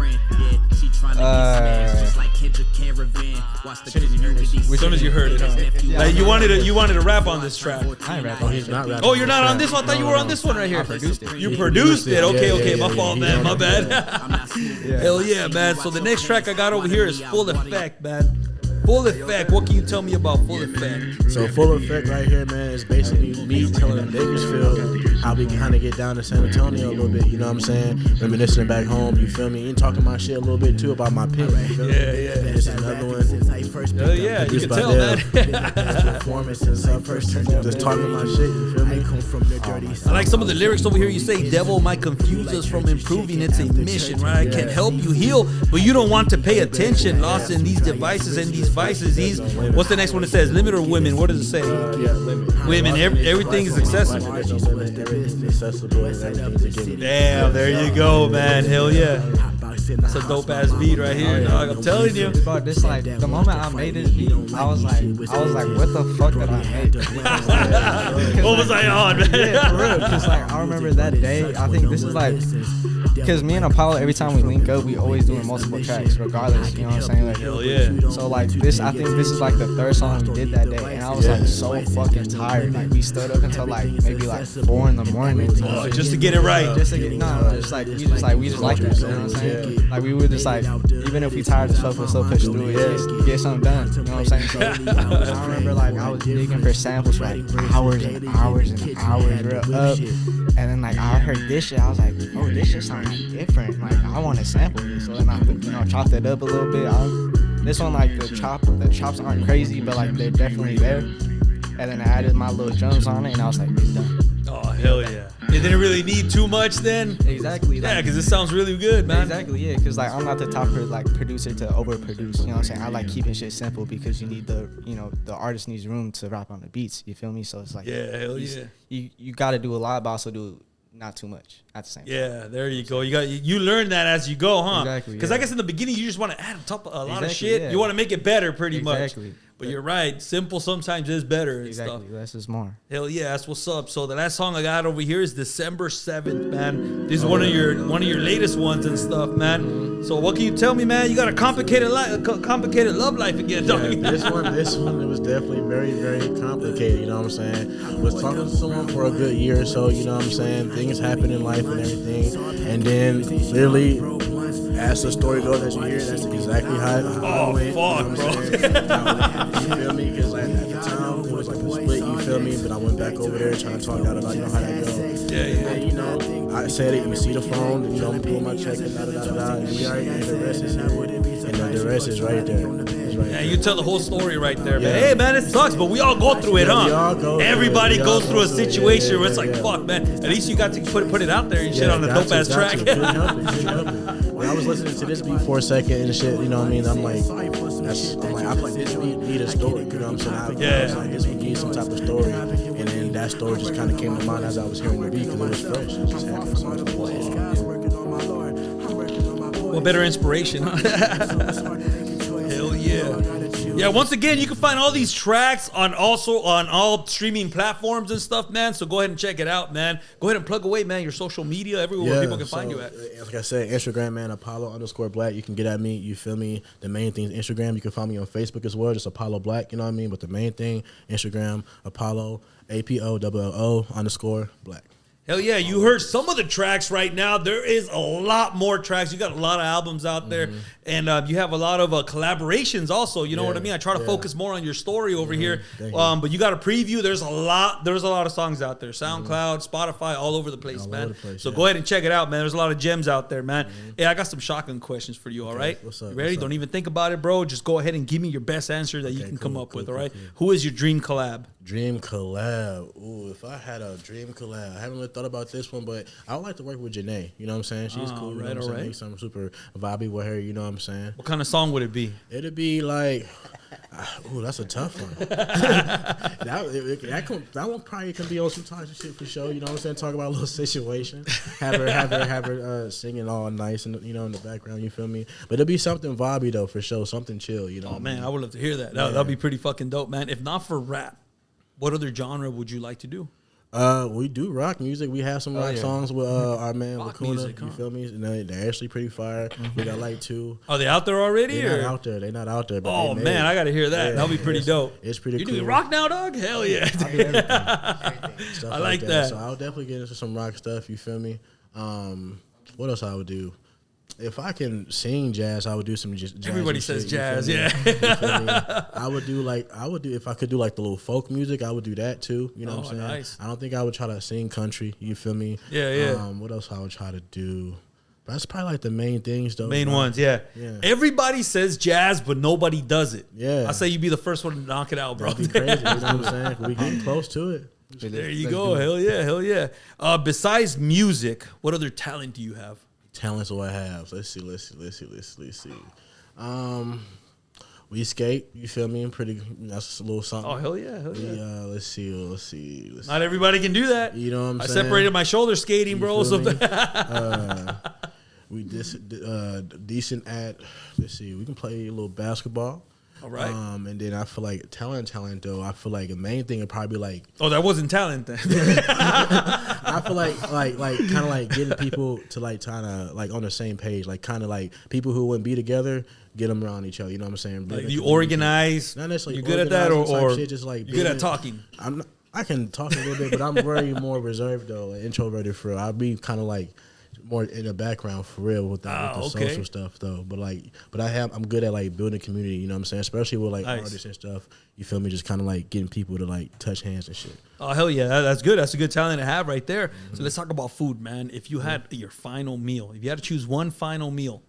As soon as you heard it, huh? Like you wanted to rap on this track. I ain't rapping. He's not rapping. Oh, you're not on this one. I thought you were on this one right here. I produced it. You produced it. Okay. Yeah, My fault, man. My bad. Hell yeah, man. So the next track I got over here is Full Effect, man. Full Effect. What can you tell me about Full Effect? So Full Effect right here, man, is basically me telling Bakersfield how we kind of get down to San Antonio a little bit. You know what I'm saying? Reminiscing back home. You feel me? And talking my shit a little bit too about my pen. Yeah. This is another one. Hell yeah, you can tell, man. Performances, just talking my shit. You feel me? I like some of the lyrics over here. You say, devil might confuse us from improving. It's a mission, right? I can help you heal, but you don't want to pay attention. Lost in these devices and these vices. What's the next one? It says limit or women. What does it say? Women. Everything is accessible. Damn, there you go, man. Hell yeah. That's a dope ass beat right here, dog. I'm telling you. But this like the moment I made this beat, I was like, what the fuck did I make? What was I on, man? Yeah, for real. Cause like I remember that day. I think this is like, cause me and Apollo, every time we link up, we always doing multiple tracks, regardless. You know what I'm saying? Like, hell yeah. So like this, I think this is like the third song we did that day, and I was like so fucking tired. Like we stood up until like maybe like 4 in the morning. Just to get it right. Just to get just like we just like that. You know what I'm saying? Like we would just like, even if we tired as fuck, we'll still push through it, just get something done. You know what I'm saying? So I remember like I was digging for samples for like hours and hours and hours, real up. And then like I heard this shit, I was like, oh, this shit sounds like different. Like I want to sample this. So then I chopped it up a little bit. This one like the chops aren't crazy, but like they're definitely there. And then I added my little drums on it, and I was like, it's done. Oh, hell yeah. It didn't really need too much then? Exactly. Yeah, because it sounds really good, man. Exactly, yeah. Because like I'm not the type of like producer to overproduce. You know what I'm saying? I like keeping shit simple because you need the artist needs room to rap on the beats. You feel me? So it's like, yeah, hell yeah. You got to do a lot, but also do not too much at the same time. Yeah, there you go. You learn that as you go, huh? Exactly. Because I guess in the beginning you just want to add a lot of shit. Yeah. You want to make it better, pretty much. Exactly. But you're right. Simple sometimes is better. Exactly. And stuff. Less is more. Hell yeah, that's what's up. So the last song I got over here is December 7th, man. This is one of your latest ones and stuff, man. So what can you tell me, man? You got a complicated love life again, Yeah, dog. this one, it was definitely very, very complicated. You know what I'm saying? I was talking to someone for a good year or so. You know what I'm saying? Things happen in life and everything, and then literally, as the story goes, as you hear, that's exactly how it went. Fuck, bro. You feel me? Because like, at the time, it was like a split, you feel me? But I went back over there trying to talk out about, you know how that goes. Yeah. And, you know, I said it, you see the phone, and, you know, pull my check and da-da-da-da-da, and we already and the rest is here. And the rest is right there. Yeah, you tell the whole story right there, man. Hey, man, it sucks, but we all go through it, huh? Everybody goes through a situation where it's like, fuck, man. At least you got to put it out there and shit on a dope ass track. Couldn't help it. When I was listening to this beat for a second and shit, you know what I mean? I'm like, I feel like this beat need a story, you know what I'm saying? I was like, this would need some type of story. And then that story just kind of came to mind as I was hearing the beat because it was fresh. It just happened. So I was like, What better inspiration, huh? Hell yeah. Yeah, once again, you can find all these tracks on all streaming platforms and stuff, man. So go ahead and check it out, man. Go ahead and plug away, man, your social media, everywhere people can find you at. Like I said, Instagram, man, Apollo_Black. You can get at me, you feel me? The main thing is Instagram. You can find me on Facebook as well, just Apollo Black, you know what I mean? But the main thing, Instagram, Apollo, APO_Black. Hell yeah, you heard some of the tracks right now. There is a lot more tracks. You got a lot of albums out there, and you have a lot of collaborations also. You know what I mean? I try to focus more on your story over here, but you got a preview. There's a lot of songs out there. SoundCloud, Spotify, all over the place, man. So go ahead and check it out, man. There's a lot of gems out there, man. Hey, I got some shotgun questions for you, all right? What's up? You ready? What's up? Don't even think about it, bro. Just go ahead and give me your best answer that you can come up with, all right? Who is your dream collab? Dream collab. Ooh, if I had a dream collab, I haven't really thought about this one, but I would like to work with Janae. You know what I'm saying? She's cool. You know what I'm saying? Make something super vibey with her. You know what I'm saying? What kind of song would it be? It'd be like, ooh, that's a tough one. that one probably can be on some type of shit for sure. You know what I'm saying? Talk about a little situation. Have her singing all nice and in the background. You feel me? But it'd be something vibey though for sure. Something chill. You know? Oh man, I would love to hear that. That'd be pretty fucking dope, man. If not for rap, what other genre would you like to do? We do rock music. We have some rock songs with our man Lacuna. You feel me? And they're actually pretty fire. We got like 2. Are they out there already? They're not out there. But oh man, I gotta hear that. Yeah, that'll be pretty dope. It's pretty cool. You do rock now, dog? Hell yeah. I do everything. I like that. So I'll definitely get into some rock stuff. You feel me? What else I would do? If I can sing jazz, I would do some jazz. Everybody says shit, jazz, yeah. I would do if I could do like the little folk music, I would do that too. You know what I'm saying? Nice. I don't think I would try to sing country. You feel me? Yeah. What else I would try to do? But that's probably like the main things though. Main ones, yeah. Everybody says jazz, but nobody does it. Yeah. I say you be the first one to knock it out, bro. That'd be crazy. You know what I'm saying? We getting close to it. There you go. Hell yeah. Besides music, what other talent do you have? Talents what I have. Let's see. We skate. You feel me? That's a little something. Oh hell yeah. Let's see. Not everybody can do that. You know what I'm saying? I separated my shoulder skating, bro. So we decent at. Let's see. We can play a little basketball. All right. And then I feel like talent though. I feel like the main thing would probably be like. Oh, that wasn't talent then. I feel like kind of like getting people to like kind of like on the same page, like kind of like people who wouldn't be together, get them around each other. You know what I'm saying? Like you organize. Not necessarily. You good at that, or shit, just like you good at talking? I can talk a little bit, but I'm very more reserved though, like introverted for real. I'll be kind of like more in the background for real with the social stuff though. But I'm good at like building community. You know what I'm saying? Especially with like artists and stuff. You feel me? Just kind of like getting people to like touch hands and shit. Oh hell yeah, that's good. That's a good talent to have right there. So let's talk about food, man. If you had your final meal, if you had to choose one final meal,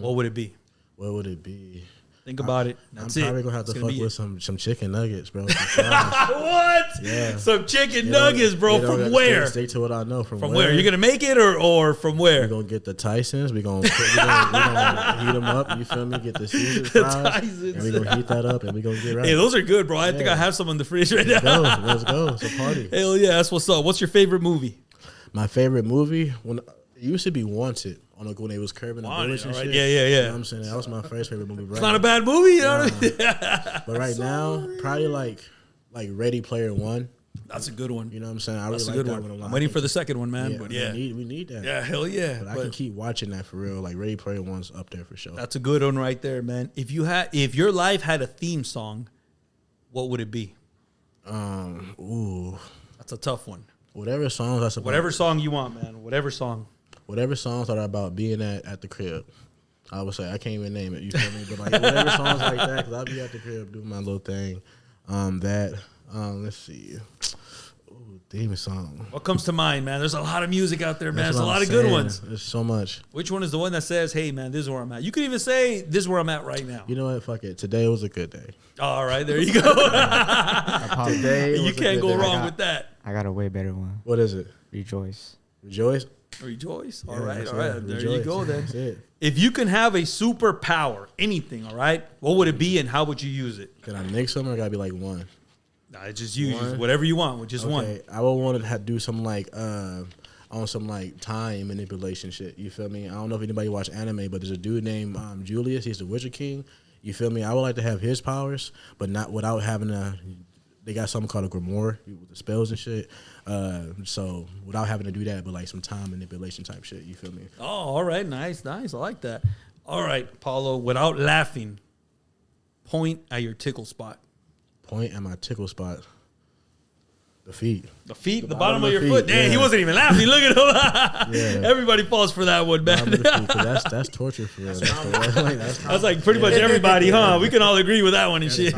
what would it be? What would it be? Think about it. That's I'm probably gonna have to fuck with some chicken nuggets, bro. What? Yeah. Some chicken nuggets, bro. From where? Stay to what I know. From where? You're gonna make it or from where? We're gonna get the Tysons. We're gonna heat them up. You feel me? Get the Caesar fries. And we're gonna heat that up and we're gonna get right. Hey, those are good, bro. I think I have some in the fridge right now. Let's go. It's a party. Hell yeah, that's what's up. What's your favorite movie? My favorite movie when it used to be Wanted. When they was curbing the bullets and shit. Yeah. You know what I'm saying? That was my first favorite movie. It's not a bad movie, you know what I mean? But right now, probably like Ready Player One. That's a good one. You know what I'm saying? I That's really a good like that one. I'm waiting for the second one, man. But yeah. We need that. Yeah, hell yeah. But I can keep watching that for real. Like Ready Player One's up there for sure. That's a good one right there, man. If your life had a theme song, what would it be? That's a tough one. Whatever songs I suppose. Whatever song you want, man. Whatever song. Whatever songs that are about being at the crib, I would say. I can't even name it, you feel me? But like whatever songs like that, because I'll be at the crib doing my little thing. Let's see. Ooh, theme song. What comes to mind, man? There's a lot of music out there, man. There's a lot of good ones. There's so much. Which one is the one that says, hey, man, this is where I'm at? You could even say, this is where I'm at right now. You know what? Fuck it. Today was a good day. All right, there you go. Today you can't go wrong with that. I got a way better one. What is it? Rejoice. Rejoice? Rejoice. All Yeah, right. There Rejoice. you go, then. That's it. If you can have a superpower, anything, all right, what would it be and how would you use it? Can I mix them or gotta be like one? Nah, just use whatever you want with just one. I would want to do some like on some like time manipulation shit. You feel me? I don't know if anybody watch anime, but there's a dude named Julius. He's the Witcher King. You feel me? I would like to have his powers, but not without having to. They got something called a grimoire with the spells and shit. So without having to do that, but like some time manipulation type shit. You feel me? Oh, all right. Nice. I like that. All right, Paulo, without laughing, point at your tickle spot. Point at my tickle spot. The feet. The feet, the bottom of your foot. Damn, he wasn't even laughing. Look at him. Yeah. Everybody falls for that one, man. That's torture for real. That's like pretty much everybody, huh? We can all agree with that one and shit.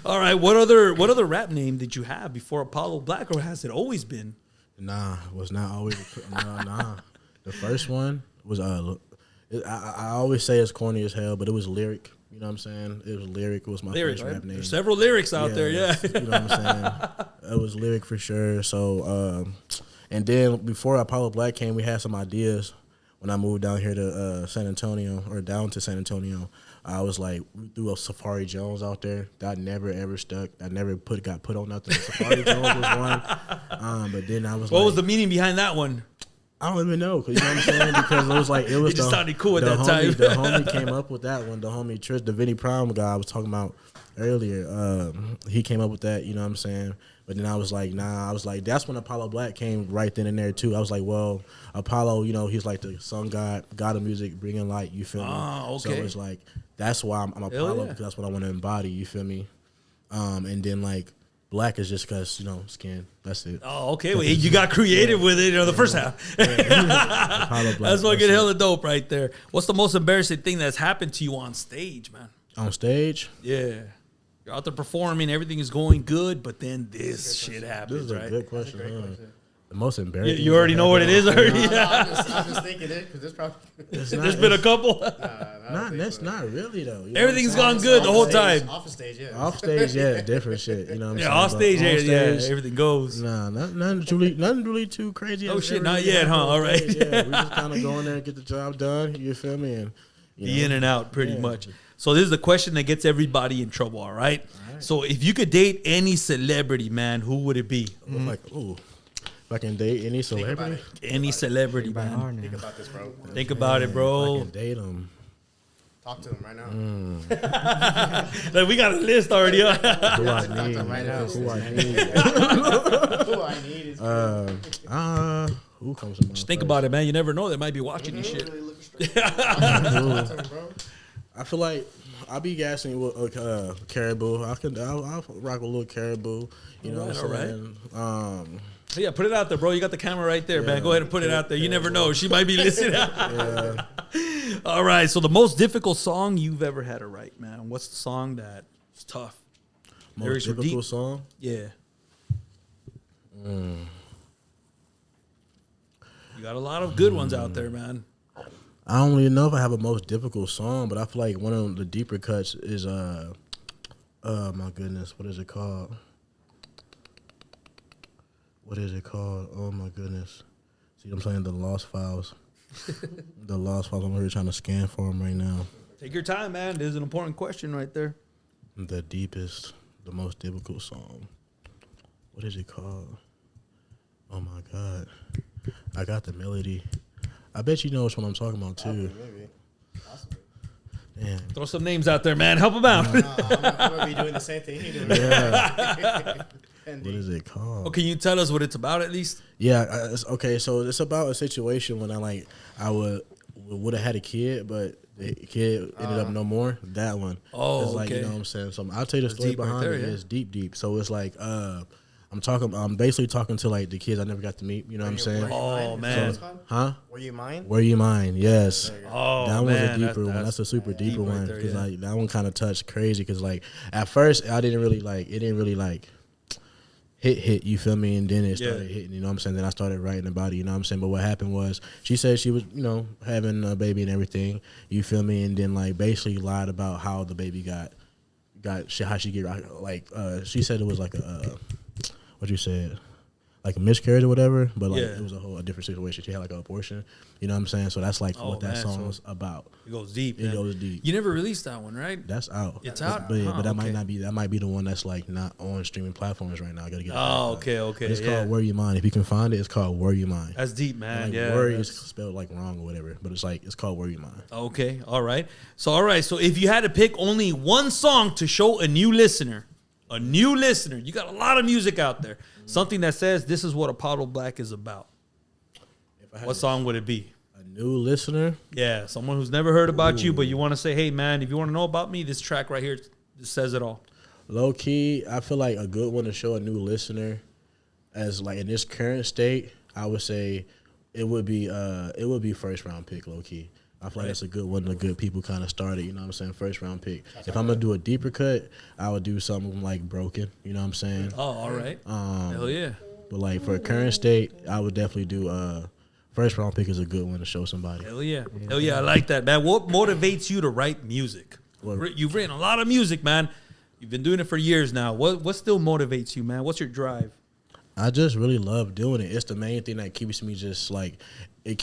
All right, what other rap name did you have before Apollo Black, or has it always been? Nah, it was not always. Nah. The first one was I always say it's corny as hell, but it was Lyric. You know what I'm saying? It was Lyric. It was my first rap name. There's several lyrics out there, yeah. You know what I'm saying? It was Lyric for sure. So, and then before Apollo Black came, we had some ideas. When I moved down here to San Antonio, I was like, we threw a Safari Jones out there. That never ever stuck. That never got put on nothing. Safari Jones was one. But then I was what was the meaning behind that one? I don't even know, cause you know what I'm saying, because it was just sounded cool at that time. time. The homie came up with that one. The homie Trish, the Vinny Prime guy I was talking about earlier. He came up with that. You know what I'm saying. But then I was like, nah. I was like, that's when Apollo Black came right then and there too. I was like, well, Apollo, you know, he's like the sun god of music, bringing light. You feel me? Oh, okay. So it's like that's why I'm Apollo, because that's what I want to embody. You feel me? And then like Black is just because, you know, skin. That's it. Oh, okay. Well, you got creative with it, the first half. That's fucking hella dope right there. What's the most embarrassing thing that's happened to you on stage, man? On stage? Yeah. You're out there performing, everything is going good, but then this shit happens, right? This is a good question. The most embarrassing. You already know what it is already? I'm just thinking it, because there's been a couple. Not really, though. You know everything's gone good the whole time. Off the stage, yeah. Off stage, yeah, different shit. You know what I'm saying? Off stage, everything goes. Nah, nothing really too crazy. Oh, shit, not yet, huh? All right. Yeah, we just kind of go in there and get the job done. You feel me? And the in and out, pretty much. So this is the question that gets everybody in trouble, all right? So if you could date any celebrity, man, who would it be? If I can date any celebrity? Any celebrity, man. Think about this, bro. Think about it, bro. I can date them. Talk to him right now. Like, we got a list already. Who I need. Who I need is who comes to mind? Just think about it, man. You never know. They might be watching this shit. I feel like I'll be gassing with Caribou. I'll rock a little Caribou. You know what I'm saying? So yeah, put it out there, bro. You got the camera right there, man. Go ahead and put it out there. You never know. She might be listening. All right. So the most difficult song you've ever had to write, man. What's the song that's tough? Most difficult song? Yeah. You got a lot of good ones out there, man. I don't really know if I have a most difficult song, but I feel like one of the deeper cuts is oh my goodness, what is it called? Oh my goodness. See, I'm playing the Lost Files. The Lost Files. I'm really trying to scan for them right now. Take your time, man. There's an important question right there. The deepest, the most difficult song. What is it called? Oh my God. I got the melody. I bet you know which one I'm talking about too. Maybe. Awesome. Damn. Throw some names out there, man. Help them out. I'm gonna be doing the same thing you're doing. Yeah. What is it called? Oh, can you tell us what it's about at least? Yeah. Okay. So it's about a situation when I would have had a kid, but the kid ended up no more. That one. Oh, it's like, okay. you know what I'm saying? So I'll tell you the story behind right there, it. yeah. It's deep. So it's like I'm basically talking to like the kids I never got to meet. You know what I'm saying? Oh, man. Huh? Were You Mine? Were You Mine? Yes. Oh, that one's man. a deeper one. That's a super deeper deep right one there, because yeah. like that one kind of touched crazy because like at first I didn't really like it. Didn't really like hit. You feel me? And then it started hitting. You know what I'm saying? Then I started writing about it. You know what I'm saying? But what happened was she said she was having a baby and everything. You feel me? And then like basically lied about how the baby got how she get she said it was like what you said. Like a miscarriage or whatever, but like it was a different situation. She had like an abortion, you know what I'm saying? So that's like what that song was about. It goes deep. It goes deep. You never released that one, right? That's out. It's out? But that might okay. not be. That might be the one that's like not on streaming platforms right now. I gotta get. Okay. But it's called "Were You Mine." If you can find it, it's called "Were You Mine." That's deep, man. Like, yeah. "Worry" is spelled like wrong or whatever, but it's called "Were You Mine." Okay. All right. So if you had to pick only one song to show a new listener, you got a lot of music out there. Something that says this is what Apollo Black is about. What song would it be? A new listener? Yeah, someone who's never heard about you, but you want to say, hey, man, if you want to know about me, this track right here says it all. Low key, I feel like a good one to show a new listener as like in this current state, I would say it would be first round pick, low key. I feel like that's a good one. The good people kind of started, you know what I'm saying? First round pick. If I'm going to do a deeper cut, I would do something like Broken, you know what I'm saying? Oh, all right. Hell yeah. But like for a current state, I would definitely do first round pick is a good one to show somebody. Hell yeah. Hell yeah, I like that, man. What motivates you to write music? You've written a lot of music, man. You've been doing it for years now. What still motivates you, man? What's your drive? I just really love doing it. It's the main thing that keeps me just like it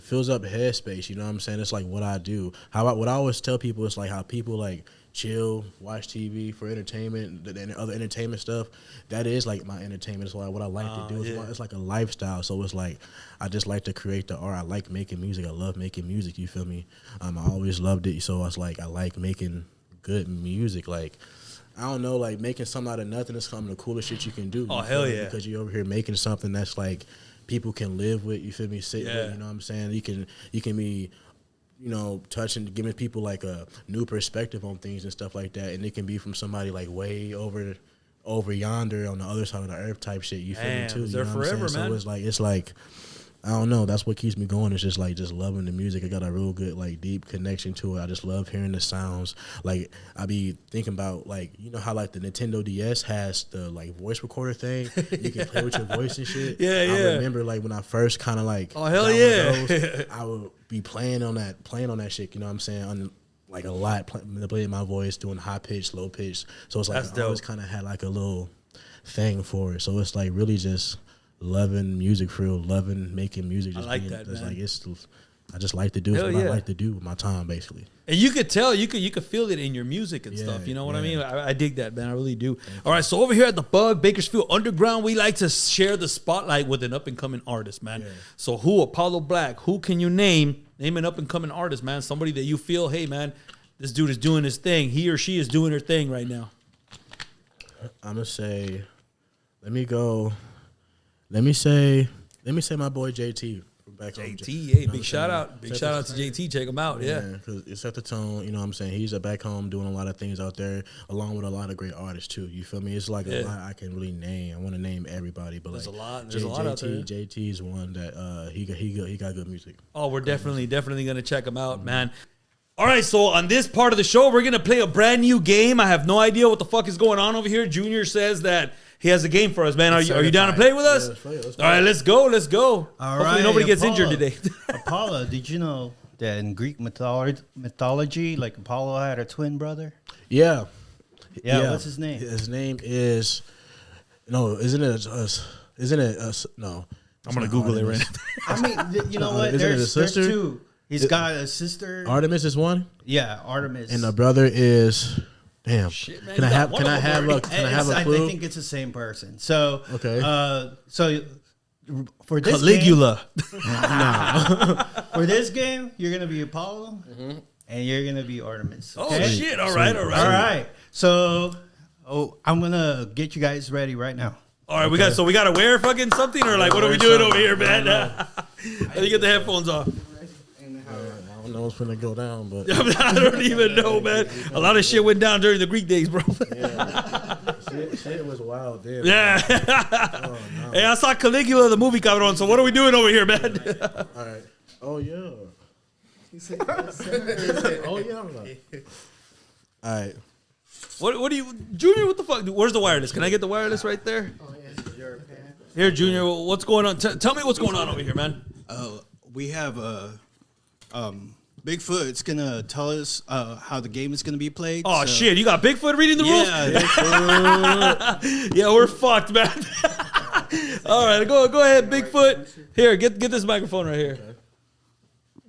fills up headspace. You know what I'm saying? It's like what I do. What I always tell people is like how people like chill, watch TV for entertainment, and other entertainment stuff. That is like my entertainment. It's like what I like to do. It's like a lifestyle. So it's like I just like to create the art. I like making music. I love making music. You feel me? I always loved it. So it's like I like making good music. Like I don't know, like making something out of nothing is some of the coolest shit you can do. Oh, hell yeah. Because you're over here making something that's like people can live with, you feel me, sit with, you know what I'm saying? You can be, touching, giving people like a new perspective on things and stuff like that. And it can be from somebody like way over yonder on the other side of the earth type shit, you feel me too. It's there forever, man. So it's like I don't know. That's what keeps me going. It's just like loving the music. I got a real good like deep connection to it. I just love hearing the sounds. Like I be thinking about like how like the Nintendo DS has the like voice recorder thing. You can play with your voice and shit. I remember like when I first kind of like yeah, I would be playing on that shit. You know what I'm saying? On like a lot, playing my voice, doing high pitch, low pitch. So it's like I always kind of had like a little thing for it. So it's like really just loving music for real, loving making music. Just I like that, man. Like I just like to do what I like to do with my time, basically. And you could tell, you could feel it in your music and stuff. You know what I mean? I dig that, man. I really do. All right, so over here at the Bug, Bakersfield Underground, we like to share the spotlight with an up-and-coming artist, man. Yeah. So who, Apollo Black, who can you name an up-and-coming artist, man? Somebody that you feel, hey, man, this dude is doing his thing. He or she is doing her thing right now. I'm going to say, let me say my boy JT from back home. JT, hey, big shout out. Big shout out to JT. Check him out. Yeah. Because it set the tone, you know what I'm saying? He's back home doing a lot of things out there, along with a lot of great artists, too. You feel me? It's like a lot I can really name. I want to name everybody, but there's like a lot. There's a lot out there. JT's one that he got good music. Oh, we're definitely going to check him out, man. All right, so on this part of the show, we're going to play a brand new game. I have no idea what the fuck is going on over here. Junior says that he has a game for us, man. Are you down to play with us? Yeah, let's play. All right, let's go. All Hopefully right, nobody gets injured today. Apollo, did you know that in Greek mythology, like Apollo had a twin brother? Yeah. What's his name? His name is no. Isn't it? No. I'm gonna Google it right now. I mean, you know what? There's two. He's got a sister. Artemis is one. Yeah, Artemis. And the brother is. Damn. Shit, man, Can I have a clue? I think it's the same person. So okay. So for this Caligula. For this game, you're gonna be Apollo, and you're gonna be Artemis. Okay? Oh shit! All right. So, I'm gonna get you guys ready right now. All right, we got to wear fucking something, or like what are we doing over here, man? Let me get the headphones off. I don't know what's gonna go down, but I don't even know, man. A lot of shit went down during the Greek days, bro. shit was wild, damn. Yeah. Oh, no. Hey, I saw Caligula, the movie coming on. So what are we doing over here, man? All right. Oh yeah. Oh yeah. All right. What do you, Junior? What the fuck? Where's the wireless? Can I get the wireless right there? Oh, yeah. Here, Junior. What's going on? Tell me what's going on over here, man. We have Bigfoot. It's gonna tell us how the game is gonna be played. Oh shit! You got Bigfoot reading the rules? Yeah. Yeah, we're fucked, man. All right, go ahead, Bigfoot. Here, get this microphone right here.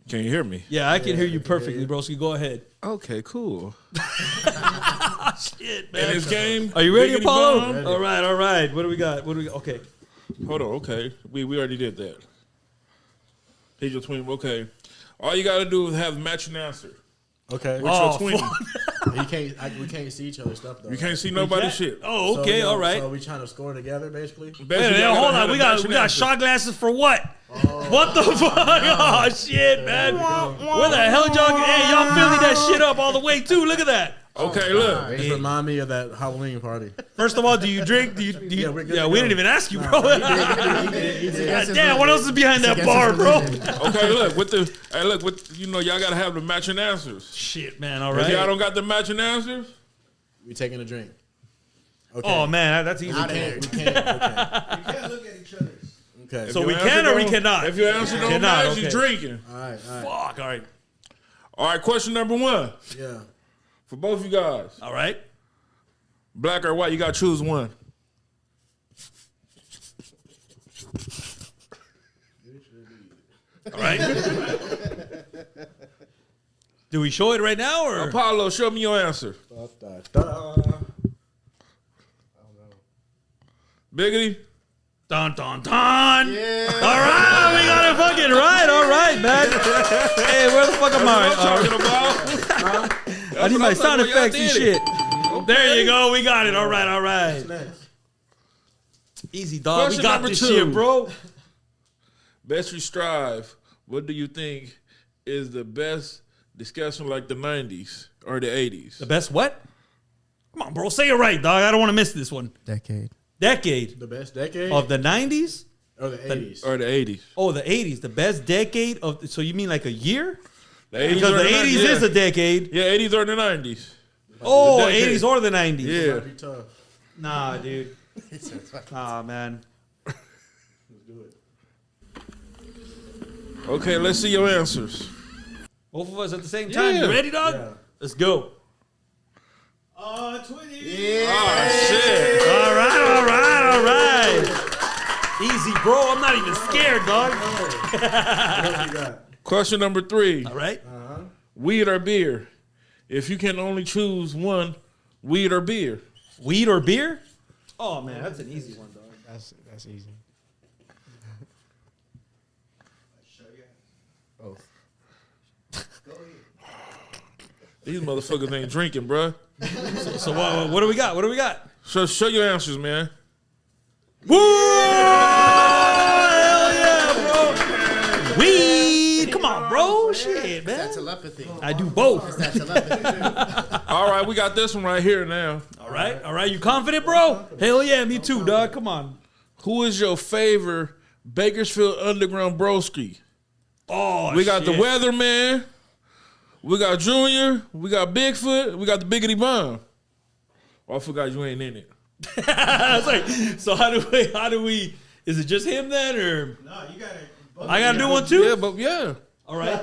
Can you hear me? Yeah, I can hear you perfectly, bro. So you go ahead. Okay, cool. Shit, man. In this game, Are you ready, Biggity Apollo? Bomb? All right. What do we got? Okay. Hold on. Okay, we already did that. He's your twin. Okay, all you got to do is have a matching answer. Okay. With your twin. We can't see each other's stuff though. You can't see nobody's shit. Oh, okay, all right. So we trying to score together, basically. Basically, Hold on. We got shot glasses for what? What the fuck? Oh shit, man. Where the hell y'all? Hey, y'all filling that shit up all the way too. Look at that. Okay, look. Just remind me of that Halloween party. First of all, do you drink? Yeah, we're good to we go. didn't even ask you, bro. God damn, what else is behind that bar, bro? Okay, look. Y'all gotta have the matching answers. Shit, man. All If right. y'all don't got the matching answers, We taking a drink. Okay. Oh man, that's easy. We can't. You can't look at each other. Okay. So If we your can answer or we don't- cannot? If your answer don't Cannot, match, okay. you're drinking. All right. Fuck. All right. All right, question number one Yeah. for both you guys. All right. Black or white, you gotta choose one. All right. Do we show it right now or? Apollo, show me your answer. Biggity? Dun dun dun. Yeah. All right, we got it fucking right. All right, man. Hey, where the fuck am That's what I'm I? talking about. I need my That's sound what y'all effects and did shit. it. There you go. We got it. All right. Easy, dog. Question we got number this 2. shit, bro. Best we strive. What do you think is the best discussion like the 90s or the 80s? The best what? Come on, bro. Say it right, dog. I don't want to miss this one. Decade. Decade The best decade of the 90s? or the 80s? Or the 80s? Oh, the 80s. The best decade of. So you mean like a year? The 80s Because or the 80s yeah. is a decade. Yeah, 80s or the 90s. Oh, The decade. 80s or the 90s. Yeah. That'd be tough. Nah, dude. Nah, man. Let's do it. Okay, let's see your answers. Both of us at the same time. Yeah. You ready, dog? Yeah. Let's go. 20. Oh, shit. All right. Easy, bro. I'm not even scared, dog. What you got? Question number 3. All right. Weed or beer? If you can only choose one, weed or beer? Weed or beer? Oh, man. That's an easy one, dog. That's easy. Both. These motherfuckers ain't drinking, bruh. So what do we got? What do we got? So show your answers, man. Woo! Hell yeah, bro. on, bro. Shit, man. That's telepathy. I do both. It's that telepathy. All right, we got this one right here now. All right. You confident, bro? Hell yeah, me too, dog. Come on. Who is your favorite Bakersfield Underground broski? Oh, we got shit. the Weatherman. We got Junior. We got Bigfoot. We got the Biggity Bomb. Oh, I forgot you ain't in it. I was like, so how do we? Is it just him then, or No, you got it. I gotta do one too? Yeah, but yeah. All right.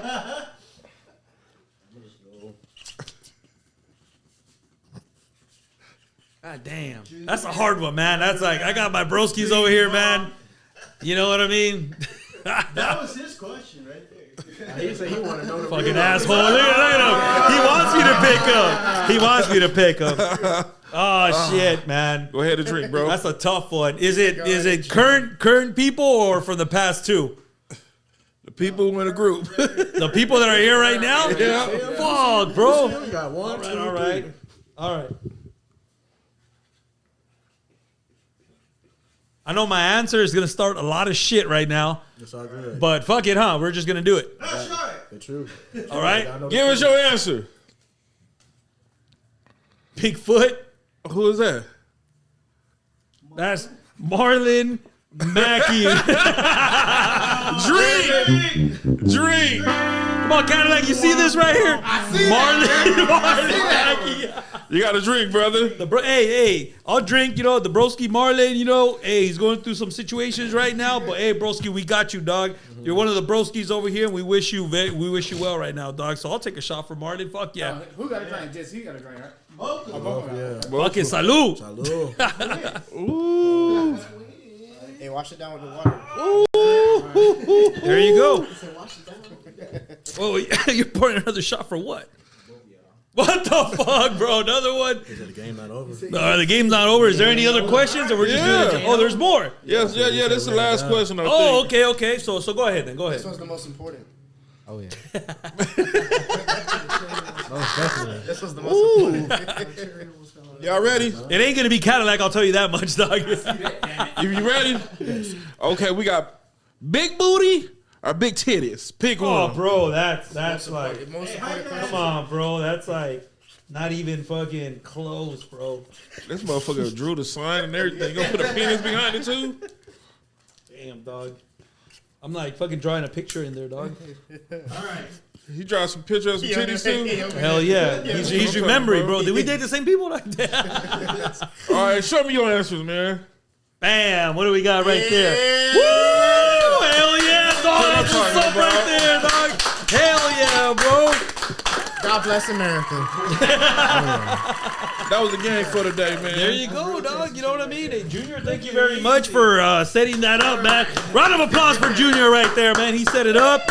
God damn, that's a hard one, man. That's like I got my broskies over here, man. You know what I mean? That was his question right there. He said he want to know the Fucking asshole. Look at him. He wants me to pick up. He wants me to pick up. Oh shit, man. Go ahead and drink, bro. That's a tough one. Is it current people or from the past two? The people in the group. The people that are here right now? Yeah. Fuck, bro. We got one, two, All right. All right. I know my answer is gonna start a lot of shit right now, It's all good. but fuck it, huh? We're just gonna do it. That's right. The truth. All right. Give us your answer. Bigfoot. Who is that? That's Marlon Mackey. Drink. Come on, Cadillac. You see this right here? I see Marlon Mackey. You got a drink, brother. Hey, I'll drink. You know the broski Marlon. You know, hey, he's going through some situations right now, but hey, broski, we got you, dog. You're one of the broskis over here, and we wish you well right now, dog. So I'll take a shot for Marlon. Fuck yeah. Who got a drink? Just he got a drink, right? Fucking salute. Ooh. Hey, wash it down with the water. There you go. Oh, you're pouring another shot for what? What the fuck, bro? Another one? Is the game not over? The game's not over. Is there any other questions, or we're just doing it? Oh, there's more. Yes, yeah. This is the last question. I Oh, think. okay. So go ahead then. Go ahead. This one's the most important. Oh yeah. This was the most important. Y'all ready? It ain't gonna be Cadillac. I'll tell you that much, dog. You ready? Okay, we got big booty or big titties. Pick Oh, one. bro, that's like, Most important question. come on, bro. That's like not even fucking close, bro. This motherfucker drew the sign and everything. You gonna put a penis behind it too? Damn, dog. I'm like fucking drawing a picture in there, dog. He draw some pictures of some titties too. Hell yeah. He's remembering, bro. Did we date the same people? All right, show me your answers, man. Bam. What do we got right there? Woo! Hell yeah, dog. That's what's up right there, dog. Hell yeah, bro. God bless America. That was the game for today, man. There you go, dog. You know what I mean? Hey, Junior, thank you very much for setting that up, man. Round of applause for Junior right there, man. He set it up.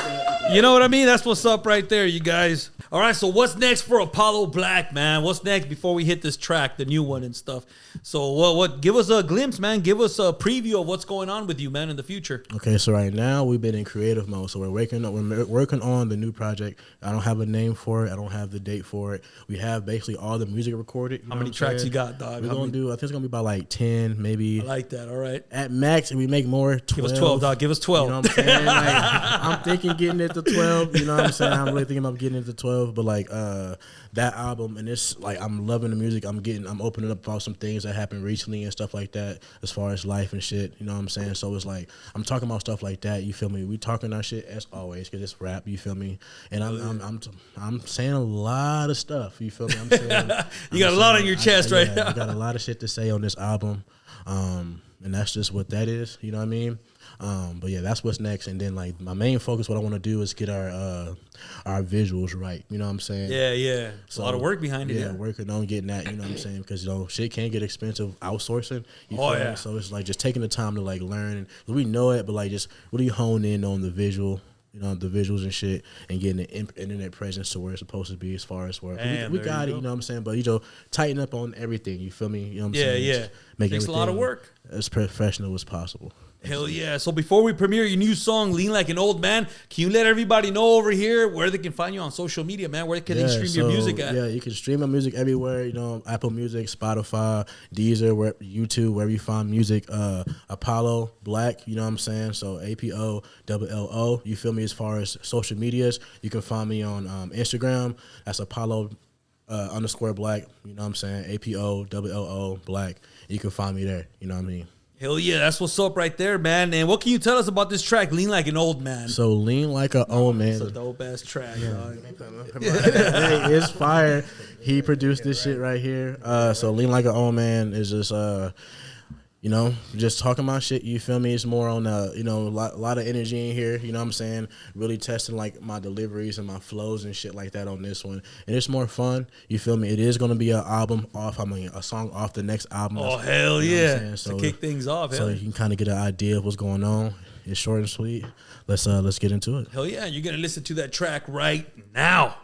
You know what I mean? That's what's up right there, you guys. All right, so what's next for Apollo Black, man? What's next before we hit this track, the new one and stuff? So what? Give us a glimpse, man. Give us a preview of what's going on with you, man, in the future. Okay, so right now we've been in creative mode. So we're working on the new project. I don't have a name for it. I don't have the date for it. We have basically all the music recorded. How many tracks you got, dog? We're gonna do. I think it's gonna be about like 10, maybe. I like that. All right. At max, if we make more, 12. Give us 12, dog. Give us 12. You know what I'm saying? Like, I'm thinking getting it to 12. You know what I'm saying? I'm really thinking about getting it to 12. But like that album, and it's like I'm loving the music. I'm opening up about some things that happened recently and stuff like that, as far as life and shit. You know what I'm saying? So it's like I'm talking about stuff like that. You feel me? We talking our shit as always because it's rap. You feel me? And I'm saying a lot of stuff. You feel me? I'm saying you got a lot on your chest right now. I got a lot of shit to say on this album, and that's just what that is. You know what I mean? But yeah, that's what's next. And then like my main focus, what I want to do is get our visuals right. You know what I'm saying? Yeah. So, a lot of work behind it. Yeah, working on getting that. You know what I'm saying? Because shit can't get expensive outsourcing. You Oh, feel yeah. me? So it's like just taking the time to like learn. And we know it, but like just really hone in on the visual. You know, the visuals and shit, and getting the internet presence to where it's supposed to be as far as where we got it. You know what I'm saying? But tighten up on everything. You feel me? You know what I'm saying? Yeah. Just make Takes a lot of work. as professional as possible. Hell yeah. So before we premiere your new song, Lean Like an Old Man, can you let everybody know over here where they can find you on social media, man? Where can they stream your music at? Yeah, you can stream my music everywhere, you know, Apple Music, Spotify, Deezer, YouTube, wherever you find music. Apollo Black, you know what I'm saying? So APOLLO, you feel me? As far as social medias, you can find me on Instagram. That's Apollo _ Black, you know what I'm saying? APOLLO Black. You can find me there, you know what I mean? Hell yeah, that's what's up right there, man. And what can you tell us about this track, Lean Like an Old Man? So Lean Like an Old Man. It's a dope-ass track, dog. Hey, it's fire. He produced this shit right here. So Lean Like an Old Man is just, you know, just talking about shit, you feel me? It's more on, you know, a lot of energy in here, you know what I'm saying? Really testing, like, my deliveries and my flows and shit like that on this one. And it's more fun, you feel me? It is going to be an album off, a song off the next album. Oh, hell you know yeah. So, to kick things off, so you can kind of get an idea of what's going on. It's short and sweet. Let's get into it. Hell yeah, you're going to listen to that track right now.